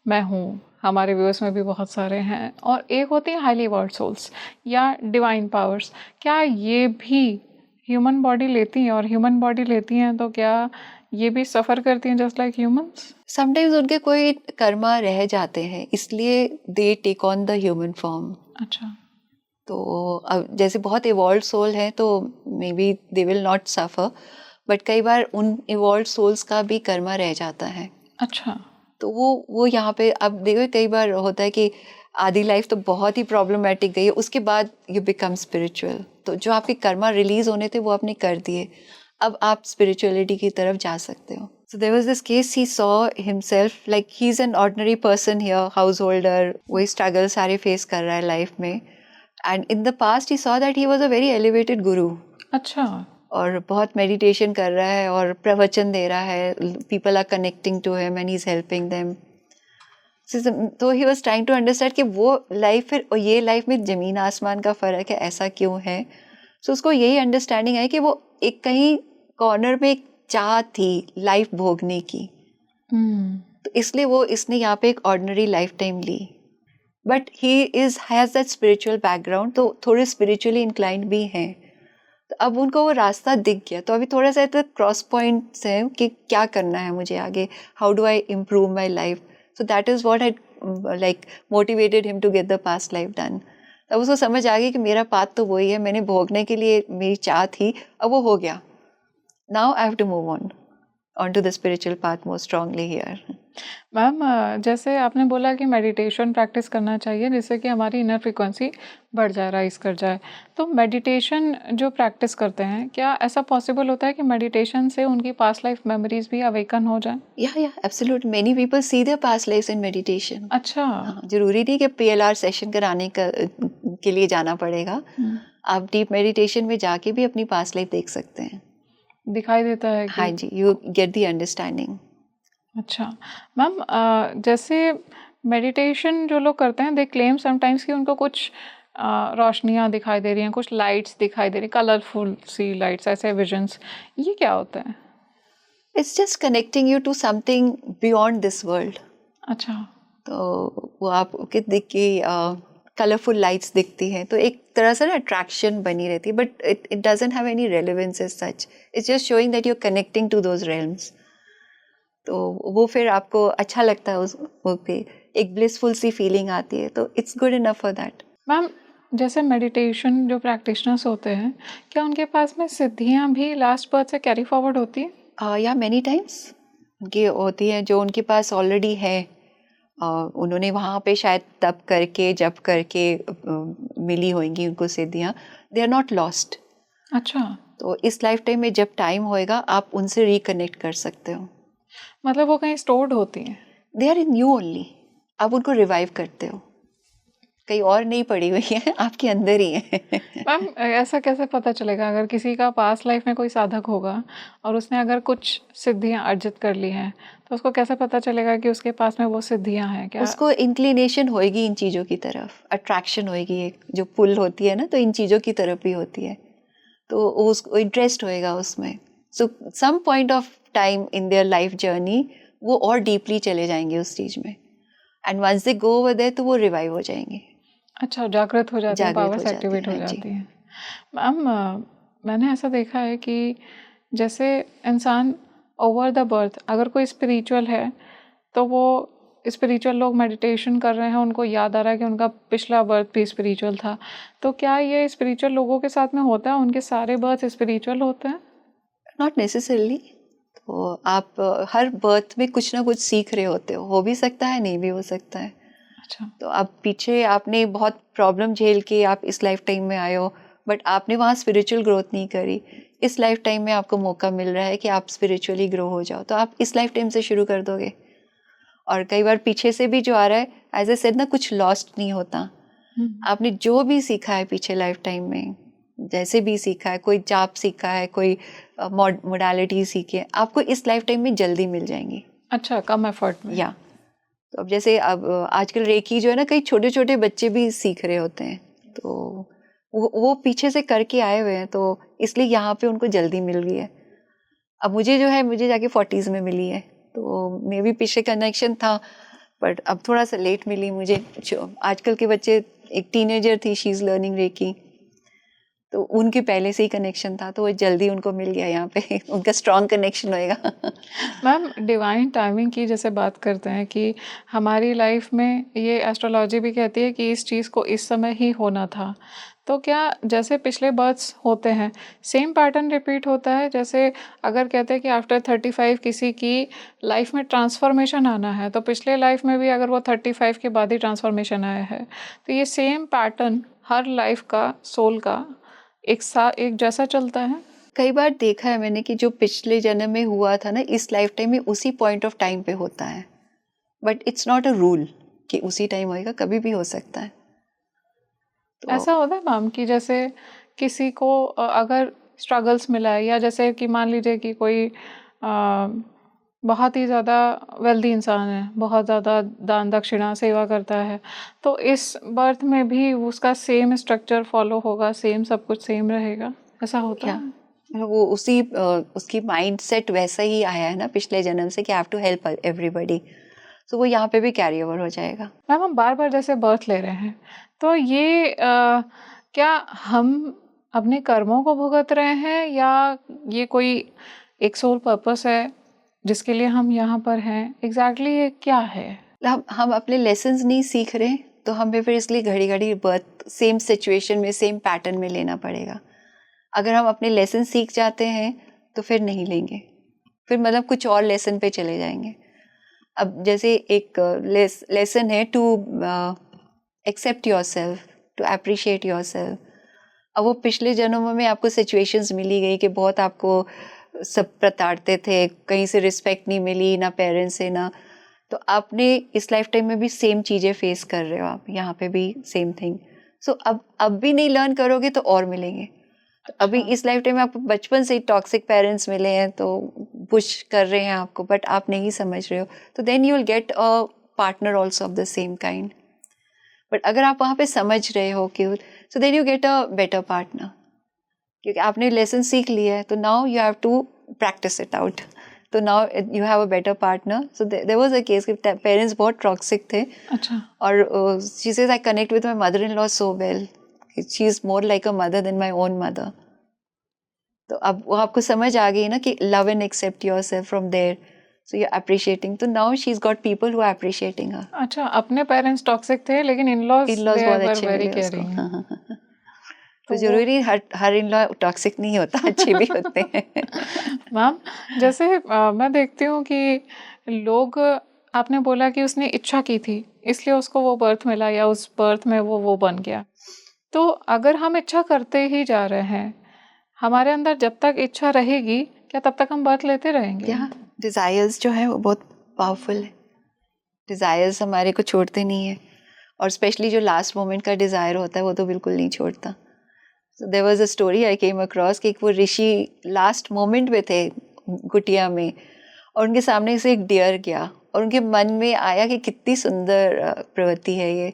मैं हूँ, हमारे व्यूअर्स में भी बहुत सारे हैं, और एक होती है हाईली इवॉल्व्ड सोल्स या डिवाइन पावर्स. क्या ये भी ह्यूमन बॉडी लेती हैं, और ह्यूमन बॉडी लेती हैं तो क्या ये भी सफ़र करती हैं जस्ट लाइक ह्यूमंस? समटाइम्स उनके कोई कर्मा रह जाते हैं, इसलिए they take on the human form. अच्छा। तो अब जैसे बहुत इवॉल्व सोल है तो may be they will not suffer, but कई बार उन इवॉल्व सोल्स का भी कर्मा रह जाता है। अच्छा। तो वो यहाँ पे अब देखो, कई बार होता है कि आधी लाइफ तो बहुत ही प्रॉब्लमेटिक गई है, उसके बाद यू बिकम स्पिरिचुअल, तो जो आपके कर्मा रिलीज होने थे वो आपने कर दिए, अब आप स्पिरिचुअलिटी की तरफ जा सकते हो। So there was this case, he saw himself like he's an ordinary person here, householder, वही struggle सारे face कर रहा है life में, and in the past he saw that he was a very elevated guru, अच्छा। और बहुत meditation कर रहा है और प्रवचन दे रहा है, people are connecting to him and he's helping them. तो he was trying to understand कि वो लाइफ फिर और ये लाइफ में ज़मीन आसमान का फ़र्क है, ऐसा क्यों है। सो उसको यही अंडरस्टैंडिंग है कि वो एक कहीं कॉर्नर में एक चाह थी लाइफ भोगने की, तो इसलिए वो इसने यहाँ पे एक ऑर्डिनरी लाइफ टाइम ली, but he has that spiritual background, तो थोड़े स्पिरिचुअली इंक्लाइंड भी हैं, तो अब उनको वो रास्ता दिख गया। तो अभी थोड़ा सा तो क्रॉस पॉइंट्स हैं कि क्या करना है मुझे आगे, how do I improve my life. So that is what had like motivated him to get the past life done. तब उसको समझ आ गई कि मेरा पाथ तो वही है, मैंने भोगने के लिए मेरी चाह थी, अब वो हो गया। Now I have to move on to the spiritual path more strongly here. Ma'am, जैसे आपने बोला कि मेडिटेशन प्रैक्टिस करना चाहिए जिससे कि हमारी इनर फ्रीक्वेंसी बढ़ जाए, राइज कर जाए, तो मेडिटेशन जो प्रैक्टिस करते हैं, क्या ऐसा पॉसिबल होता है कि मेडिटेशन से उनकी पास्ट लाइफ मेमोरीज भी अवेकन हो जाए? Yeah, absolutely. Many people see their past lives in meditation. अच्छा। हाँ, जरूरी नहीं कि PLR सेशन कराने के लिए जाना पड़ेगा, आप डीप मेडिटेशन में जाके भी अपनी पास्ट लाइफ देख सकते हैं। दिखाई देता है कि हाँ जी, you get the understanding. अच्छा। मैम, जैसे मेडिटेशन जो लोग करते हैं, दे क्लेम समटाइम्स कि उनको कुछ रोशनियाँ दिखाई दे रही हैं, कुछ लाइट्स दिखाई दे रही हैं, कलरफुल सी लाइट्स, ऐसे विजन्स, ये क्या होता है? It's just connecting you to something beyond this world. अच्छा। तो वो आपके दिख के कलरफुल लाइट्स दिखती हैं, तो एक तरह से ना अट्रैक्शन बनी रहती है, but it doesn't have any relevance as such, it's just showing that you are connecting to those realms. तो वो फिर आपको अच्छा लगता है, उस वो पे एक ब्लिसफुल सी फीलिंग आती है, तो it's good enough for that. Ma'am, जैसे मेडिटेशन जो प्रैक्टिशनर्स होते हैं, क्या उनके पास में सिद्धियाँ भी लास्ट बर्थ से कैरी फॉरवर्ड होती हैं? या मेनी टाइम्स उनकी होती हैं जो उनके पास ऑलरेडी है, उन्होंने वहाँ पे शायद तप करके जप करके मिली होंगी उनको सिद्धियाँ, दे आर नॉट लॉस्ट। अच्छा। तो इस लाइफ टाइम में जब टाइम होएगा आप उनसे रिकनेक्ट कर सकते हो। मतलब वो कहीं स्टोर्ड होती हैं? They are in you only, आप उनको रिवाइव करते हो, कहीं और नहीं पड़ी हुई है, आपके अंदर ही है। मैम, ऐसा कैसे पता चलेगा अगर किसी का पास्ट लाइफ में कोई साधक होगा और उसने अगर कुछ सिद्धियां अर्जित कर ली हैं, तो उसको कैसे पता चलेगा कि उसके पास में वो सिद्धियां हैं? क्या उसको इंक्लिनेशन होएगी इन चीज़ों की तरफ, अट्रैक्शन होएगी, एक जो पुल होती है ना, तो इन चीज़ों की तरफ भी होती है, तो उसको इंटरेस्ट होएगा उसमें। So some point of time in their life journey वो और डीपली चले जाएंगे उस चीज़ में, and once they go over there तो वो रिवाइव हो जाएंगे। अच्छा, जागृत हो जाती है, पावर्स जाती एक्टिवेट है, हो हाँ जी। जाती हैं। मैम, मैंने ऐसा देखा है कि जैसे इंसान ओवर द बर्थ, अगर कोई स्पिरिचुअल है तो वो स्पिरिचुअल लोग मेडिटेशन कर रहे हैं, उनको याद आ रहा है कि उनका पिछला बर्थ भी स्पिरिचुअल था, तो क्या ये स्पिरिचुअल लोगों के साथ में होता है? उनके सारे बर्थ स्पिरिचुअल होते हैं? Not necessarily. तो आप हर बर्थ में कुछ ना कुछ सीख रहे होते हो भी सकता है, नहीं भी हो सकता है। अच्छा। तो आप पीछे आपने बहुत प्रॉब्लम झेल के आप इस लाइफ टाइम में आए हो, बट आपने वहाँ स्पिरिचुअल ग्रोथ नहीं करी, इस लाइफ टाइम में आपको मौका मिल रहा है कि आप स्पिरिचुअली ग्रो हो जाओ, तो आप इस लाइफ टाइम से शुरू कर दोगे। और कई बार पीछे से भी जो आ रहा है, एज ए सेड ना, कुछ लॉस्ट नहीं होता। आपने जो भी सीखा है पीछे लाइफ टाइम में, जैसे भी सीखा है, कोई जाप सीखा है, कोई मोडालिटी सीखी है, आपको इस लाइफ टाइम में जल्दी मिल जाएंगी। अच्छा, कम एफर्ट में। या तो अब जैसे अब आजकल रेकी जो है ना, कई छोटे छोटे बच्चे भी सीख रहे होते हैं, तो वो पीछे से करके आए हुए हैं, तो इसलिए यहाँ पे उनको जल्दी मिल गई है। अब मुझे जो है, मुझे जाके 40s में मिली है, तो मे भी पीछे कनेक्शन था, बट अब थोड़ा सा लेट मिली मुझे। आजकल के बच्चे, एक टीनेजर थी, शी इज़ लर्निंग रेकी, तो उनके पहले से ही कनेक्शन था, तो वो जल्दी उनको मिल गया यहाँ पे उनका स्ट्रॉन्ग कनेक्शन होएगा। मैम डिवाइन टाइमिंग की जैसे बात करते हैं कि हमारी लाइफ में ये एस्ट्रोलॉजी भी कहती है कि इस चीज़ को इस समय ही होना था, तो क्या जैसे पिछले बर्थ्स होते हैं सेम पैटर्न रिपीट होता है? जैसे अगर कहते हैं कि आफ्टर 35 किसी की लाइफ में ट्रांसफॉर्मेशन आना है, तो पिछले लाइफ में भी अगर वो 35 के बाद ही ट्रांसफॉर्मेशन आया है, तो ये सेम पैटर्न हर लाइफ का सोल का एक जैसा चलता है? कई बार देखा है मैंने कि जो पिछले जन्म में हुआ था ना, इस लाइफ टाइम में उसी पॉइंट ऑफ टाइम पे होता है, but it's not a rule कि उसी टाइम होएगा, कभी भी हो सकता है। तो ऐसा होता है मैम कि जैसे किसी को अगर स्ट्रगल्स मिला है, या जैसे कि मान लीजिए कि कोई बहुत ही ज़्यादा वेल्दी इंसान है, बहुत ज़्यादा दान दक्षिणा सेवा करता है, तो इस बर्थ में भी उसका सेम स्ट्रक्चर फॉलो होगा, सेम सब कुछ सेम रहेगा, ऐसा होता क्या है? वो उसकी माइंड सेट वैसा ही आया है ना पिछले जन्म से कि I have to help everybody, तो वो यहाँ पे भी कैरी ओवर हो जाएगा। मैम हम बार बार जैसे बर्थ ले रहे हैं, तो ये क्या हम अपने कर्मों को भुगत रहे हैं, या ये कोई एक सोल पर्पस है जिसके लिए हम यहाँ पर हैं? एग्जैक्टली ये क्या है? हम अपने लेसन्स नहीं सीख रहे, तो हमें फिर इसलिए घड़ी घड़ी बर्थ सेम सिचुएशन में सेम पैटर्न में लेना पड़ेगा। अगर हम अपने लेसन सीख जाते हैं तो फिर नहीं लेंगे, फिर मतलब कुछ और लेसन पे चले जाएंगे। अब जैसे एक लेसन है to accept yourself, to appreciate yourself. अब वो पिछले जन्मों में आपको सिचुएशंस मिली गई कि बहुत आपको सब प्रताड़ते थे, कहीं से रिस्पेक्ट नहीं मिली, ना पेरेंट्स से ना, तो आपने इस लाइफ टाइम में भी सेम चीज़ें फेस कर रहे हो आप, यहाँ पे भी सेम थिंग। सो अब भी नहीं लर्न करोगे तो और मिलेंगे। तो अभी इस लाइफ टाइम में आपको बचपन से ही टॉक्सिक पेरेंट्स मिले हैं, तो पुश कर रहे हैं आपको, बट आप नहीं समझ रहे हो, तो then you will get a partner also of the same kind. But अगर आप वहाँ पे समझ रहे हो कि, so then you get a better partner, क्योंकि आपने लेसन सीख लिया है, तो now you have to practice it out, तो now you have a better partner. So there was a case कि पेरेंट्स बहुत टॉक्सिक थे। अच्छा। और she says I connect with my mother in law so well, she is more like a mother than my own mother. तो अब वो आपको समझ आ गई ना कि love and accept yourself from there, so you are appreciating, तो now she is got people who are appreciating her. अच्छा, अपने पेरेंट्स टॉक्सिक थे लेकिन इन-लॉज इन-लॉज दे बहुत वर अच्छे वेरी मिले उसको। केयरिंग। तो तो वो जरूरी हर इन-लॉ टॉक्सिक नहीं होता, अच्छे भी होते हैं। मैम जैसे मैं देखती हूँ कि लोग, आपने बोला कि उसने इच्छा की थी इसलिए उसको वो बर्थ मिला, या उस बर्थ में वो बन गया, तो अगर हम इच्छा करते ही जा रहे हैं, हमारे अंदर जब तक इच्छा रहेगी क्या तब तक हम बर्थ लेते रहेंगे? या डिजायर्स जो है वो बहुत पावरफुल है, डिजायर्स हमारे को छोड़ते नहीं है, और स्पेशली जो लास्ट मोमेंट का डिजायर होता है वो तो बिल्कुल नहीं छोड़ता। So there was a story I came across कि वो ऋषि लास्ट मोमेंट में थे कुटिया में, और उनके सामने से एक डियर गया, और उनके मन में आया कि कितनी सुंदर प्रवृत्ति है ये,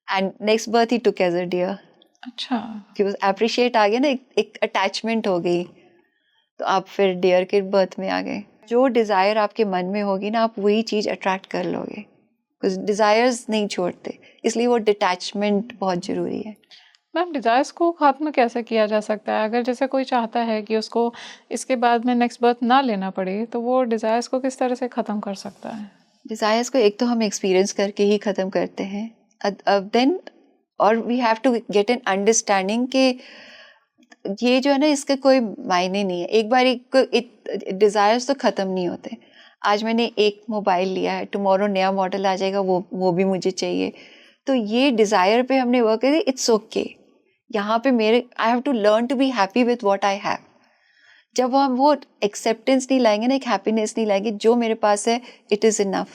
and next birth he took as a deer. अच्छा। कि वो अप्रिशिएट आ गया ना, एक अटैचमेंट हो गई, तो आप फिर डियर के बर्थ में आ गए। जो डिज़ायर आपके मन में होगी ना, आप वही चीज़ अट्रैक्ट कर लोगे, बिकॉज डिज़ायर्स नहीं छोड़ते, इसलिए वो डिटैचमेंट बहुत ज़रूरी है। मैम डिजायर्स को खत्म कैसे किया जा सकता है? अगर जैसे कोई चाहता है कि उसको इसके बाद में नेक्स्ट बर्थ ना लेना पड़े, तो वो डिजायर्स को किस तरह से ख़त्म कर सकता है? डिज़ायर्स को एक तो हम एक्सपीरियंस करके ही ख़त्म करते हैं, देन और we have to get an understanding कि ये जो है ना, इसका कोई मायने नहीं है। एक बार डिज़ायर्स तो ख़त्म नहीं होते। आज मैंने एक मोबाइल लिया है, टुमारो नया मॉडल आ जाएगा, वो भी मुझे चाहिए। तो ये डिज़ायर पे हमने वर्क करी, इट्स ओके। यहाँ पे I have to learn to be happy with what I have. जब हम वो एक्सेप्टेंस नहीं लाएंगे ना, एक हैप्पीनेस नहीं लाएंगे, जो मेरे पास है इट इज़ इनफ,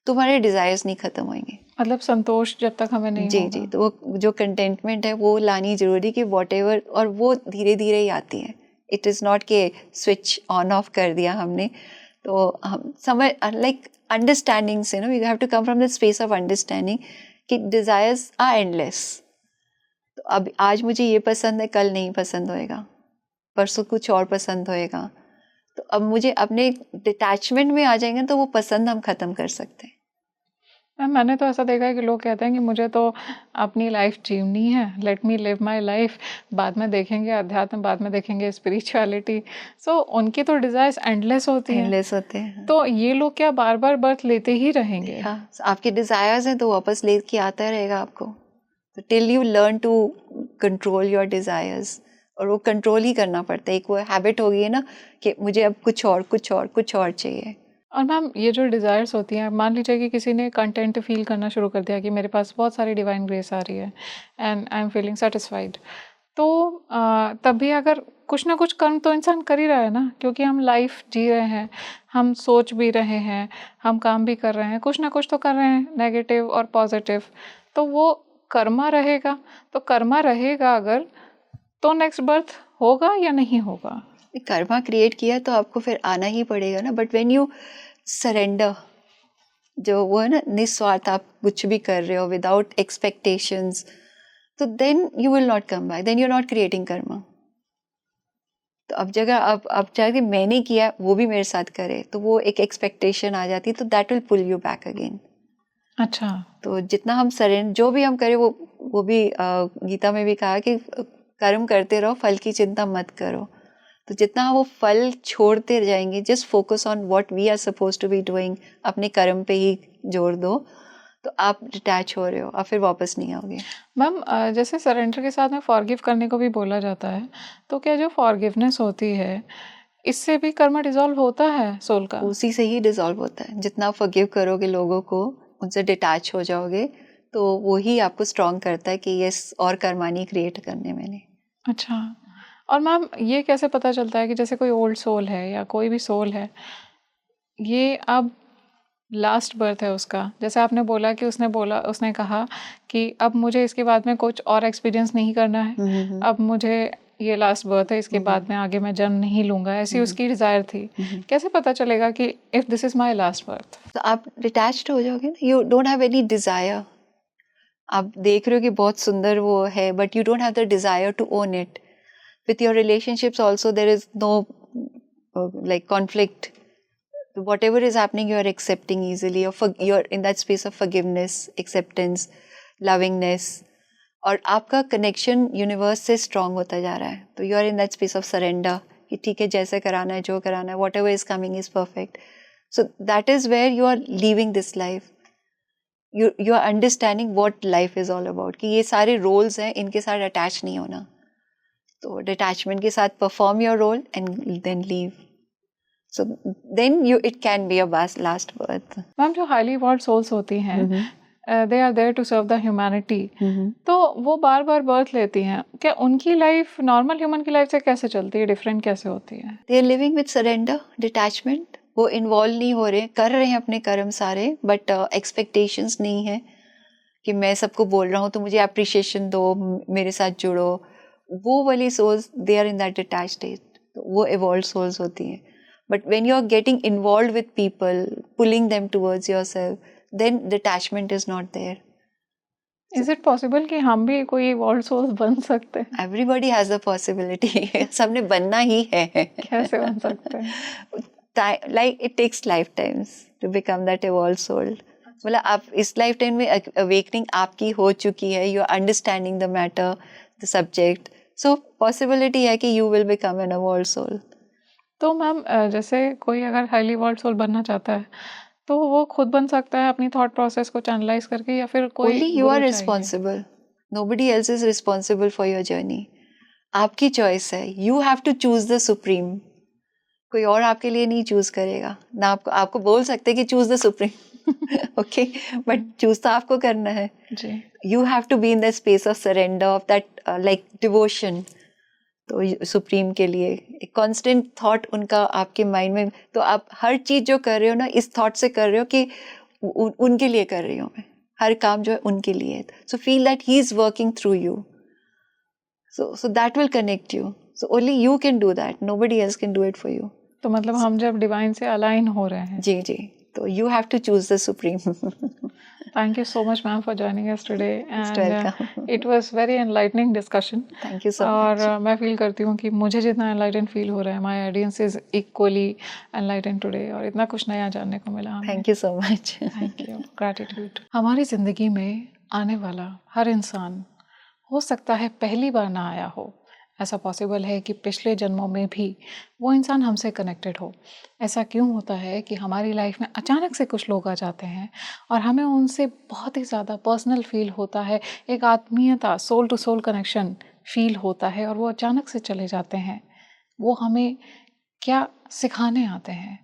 तो हमारे डिज़ायर्स नहीं ख़त्म होंगे। मतलब संतोष जब तक हमें नहीं जी होगा। जी, तो वो जो कंटेंटमेंट है वो लानी ज़रूरी, कि वॉट एवर, और वो धीरे धीरे ही आती है। इट इज़ नॉट के स्विच ऑन ऑफ कर दिया हमने, तो हम समझ लाइक अंडरस्टैंडिंग से, no we have to come from the space of understanding कि डिज़ायर्स आर एंडलेस। तो अब आज मुझे ये पसंद है, कल नहीं पसंद होएगा, परसों कुछ और पसंद होएगा। तो अब मुझे अपने डिटैचमेंट में आ जाएंगे तो वो पसंद हम ख़त्म कर सकते हैं। मैंने तो ऐसा देखा है कि लोग कहते हैं कि मुझे तो अपनी लाइफ जीवनी है, let me live my life, बाद में देखेंगे अध्यात्म, बाद में देखेंगे स्पिरिचुअलिटी। सो उनकी तो डिजायर्स एंडलेस होती हैं। एंडलेस होते हैं। तो ये लोग क्या बार बार बर्थ लेते ही रहेंगे? हाँ, आपके डिजायर्स हैं तो वापस लेके आता रहेगा आपको। तो till you learn to control your desires, और वो कंट्रोल ही करना पड़ता है। एक वो हैबिट हो गई है ना कि मुझे अब कुछ और चाहिए। और मैम ये जो डिज़ायर्स होती हैं, मान लीजिए कि किसी ने कंटेंट फील करना शुरू कर दिया कि मेरे पास बहुत सारी डिवाइन ग्रेस आ रही है and I am feeling satisfied, तो तब भी अगर कुछ ना कुछ कर्म तो इंसान कर ही रहा है ना, क्योंकि हम लाइफ जी रहे हैं, हम सोच भी रहे हैं, हम काम भी कर रहे हैं, कुछ ना कुछ तो कर रहे हैं, नेगेटिव और पॉजिटिव। तो वो कर्मा रहेगा, तो कर्मा रहेगा अगर, तो नेक्स्ट बर्थ होगा या नहीं होगा? कर्मा क्रिएट किया तो आपको फिर आना ही पड़ेगा ना। बट व्हेन यू सरेंडर, जो वो है ना निस्वार्थ, आप कुछ भी कर रहे हो विदाउट एक्सपेक्टेशंस, तो then you will not come back, then you are not creating karma. तो अब जगह अब चाहे मैंने किया वो भी मेरे साथ करे, तो वो एक एक्सपेक्टेशन आ जाती है, तो that will pull you back again. अच्छा। तो जितना हम सरेंडर, जो भी हम करें, वो भी गीता में भी कहा कि कर्म करते रहो, फल की चिंता मत करो। तो जितना वो फल छोड़ते जाएंगे, just focus on what we are suppose to be doing, अपने कर्म पे ही जोर दो, तो आप डिटैच हो रहे हो, आप फिर वापस नहीं आओगे। मैम जैसे सरेंडर के साथ में फॉरगिव करने को भी बोला जाता है, तो क्या जो फॉरगिवनेस होती है इससे भी कर्म डिसॉल्व होता है सोल का? उसी से ही डिसॉल्व होता है। जितना आप फॉरगिव करोगे लोगों को, उनसे डिटैच हो जाओगे, तो वो ही आपको स्ट्रॉन्ग करता है कि यस, और कर्मा नहीं क्रिएट करने मैंने। अच्छा। और मैम ये कैसे पता चलता है कि जैसे कोई ओल्ड सोल है या कोई भी सोल है, ये अब लास्ट बर्थ है उसका, जैसे आपने बोला कि उसने कहा कि अब मुझे इसके बाद में कुछ और एक्सपीरियंस नहीं करना है, अब मुझे ये लास्ट बर्थ है, इसके बाद में आगे मैं जन्म नहीं लूंगा, ऐसी उसकी डिजायर थी। कैसे पता चलेगा कि if this is my last birth? तो आप डिटैच्ड हो जाओगे ना, you don't have any desire. आप देख रहे हो कि बहुत सुंदर वो है, but you don't have the desire to own it. With your relationships also there is no like conflict. Whatever is happening, you are accepting easily, or you're in that space of forgiveness, acceptance, lovingness, और आपका connection universe से strong होता जा रहा है। तो you are in that space of surrender कि ठीक है, जैसे कराना है, जो कराना है, whatever is coming is perfect. So that is where you are living this life, you are understanding what life is all about, कि ये सारे रोल्स हैं, इनके साथ अटैच नहीं होना। तो डिटैचमेंट के साथ perform your role and then leave. So then it can be a last birth. Ma'am जो हाईली इवॉल्व्ड सोल्स होती हैं, they are there to serve the humanity, तो वो बार बार बर्थ लेती हैं, क्या उनकी लाइफ नॉर्मल ह्यूमन की लाइफ से कैसे चलती है, डिफरेंट कैसे होती है? They are living with surrender, detachment. वो इन्वॉल्व नहीं हो रहे, कर रहे हैं अपने कर्म सारे, बट एक्सपेक्टेशंस नहीं है कि मैं सबको बोल रहा हूँ तो मुझे अप्रिशिएशन दो, मेरे साथ जुड़ो। वो वाली souls, they are in that detached state, वो इवॉल्व्ड सोल्स होती हैं। But when you are getting involved with people, pulling them towards yourself, then detachment is not there. Is it possible कि हम भी कोई इवॉल्व्ड सोल्स बन सकते हैं? Everybody has a possibility. सबने बनना ही है। कैसे बन सकते हैं? Like it takes lifetimes to become that evolved soul. मतलब आप इस लाइफ टाइम में awakening आपकी हो चुकी है, you are understanding the matter, the subject. So possibility है कि you will become an evolved soul. तो मैम जैसे कोई अगर हाईली इवॉल्व्ड सोल बनना चाहता है, तो वो खुद बन सकता है अपनी थॉट प्रोसेस को चैनलाइज करके, या फिर कोई Only you are responsible. Nobody else is responsible for your journey. आपकी चॉइस है, you have to choose the supreme. कोई और आपके लिए नहीं चूज करेगा ना। आपको बोल सकते हैं कि choose the supreme, okay, but choose तो आपको करना है जी। You have to be in the space of surrender, of that like devotion. तो सुप्रीम के लिए एक कांस्टेंट थॉट उनका आपके माइंड में, तो आप हर चीज जो कर रहे हो ना, इस थॉट से कर रहे हो कि उनके लिए कर रही हूँ मैं, हर काम जो है उनके लिए। So feel that he is working through you, so that will connect you. So only you can do that, nobody else can do it for you. तो मतलब हम जब डिवाइन से अलाइन हो रहे हैं, जी जी, तो you have to choose the supreme. Thank you so much, ma'am, for joining us today. Most And welcome. it was very enlightening discussion. Thank you so और much. मैं फील करती हूँ कि मुझे जितना एनलाइटन फील हो रहा है, my audience is equally enlighten today, और इतना कुछ नया जानने को मिला हमें. Thank you so much. Thank you. Gratitude. हमारी ज़िंदगी में आने वाला हर इंसान हो सकता है पहली बार ना आया हो. ऐसा पॉसिबल है कि पिछले जन्मों में भी वो इंसान हमसे कनेक्टेड हो. ऐसा क्यों होता है कि हमारी लाइफ में अचानक से कुछ लोग आ जाते हैं और हमें उनसे बहुत ही ज़्यादा पर्सनल फील होता है, एक आत्मीयता, soul to soul connection feel होता है, और वो अचानक से चले जाते हैं. वो हमें क्या सिखाने आते हैं?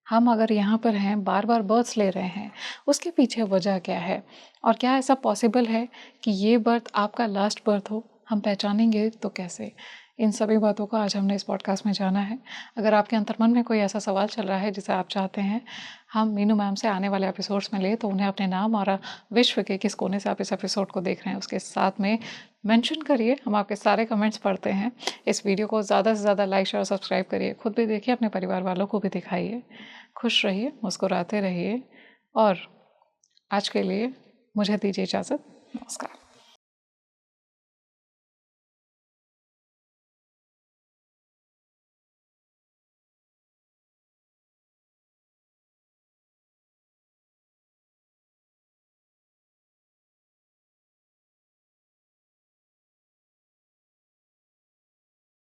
हम अगर यहाँ पर हैं, बार बार बर्थ्स ले रहे हैं, उसके पीछे वजह क्या है? और क्या ऐसा पॉसिबल है कि ये बर्थ आपका लास्ट बर्थ हो? हम पहचानेंगे तो कैसे? इन सभी बातों को आज हमने इस पॉडकास्ट में जाना है. अगर आपके अंतर्मन में कोई ऐसा सवाल चल रहा है जिसे आप चाहते हैं हम मीनू मैम से आने वाले एपिसोड्स में ले, तो उन्हें अपने नाम और विश्व के किस कोने से आप इस एपिसोड को देख रहे हैं उसके साथ में मेंशन करिए. हम आपके सारे कमेंट्स पढ़ते हैं. इस वीडियो को ज़्यादा से ज़्यादा लाइक शेयर और सब्सक्राइब करिए. खुद भी देखिए, अपने परिवार वालों को भी दिखाइए. खुश रहिए, मुस्कुराते रहिए, और आज के लिए मुझे दीजिए इजाज़त. नमस्कार.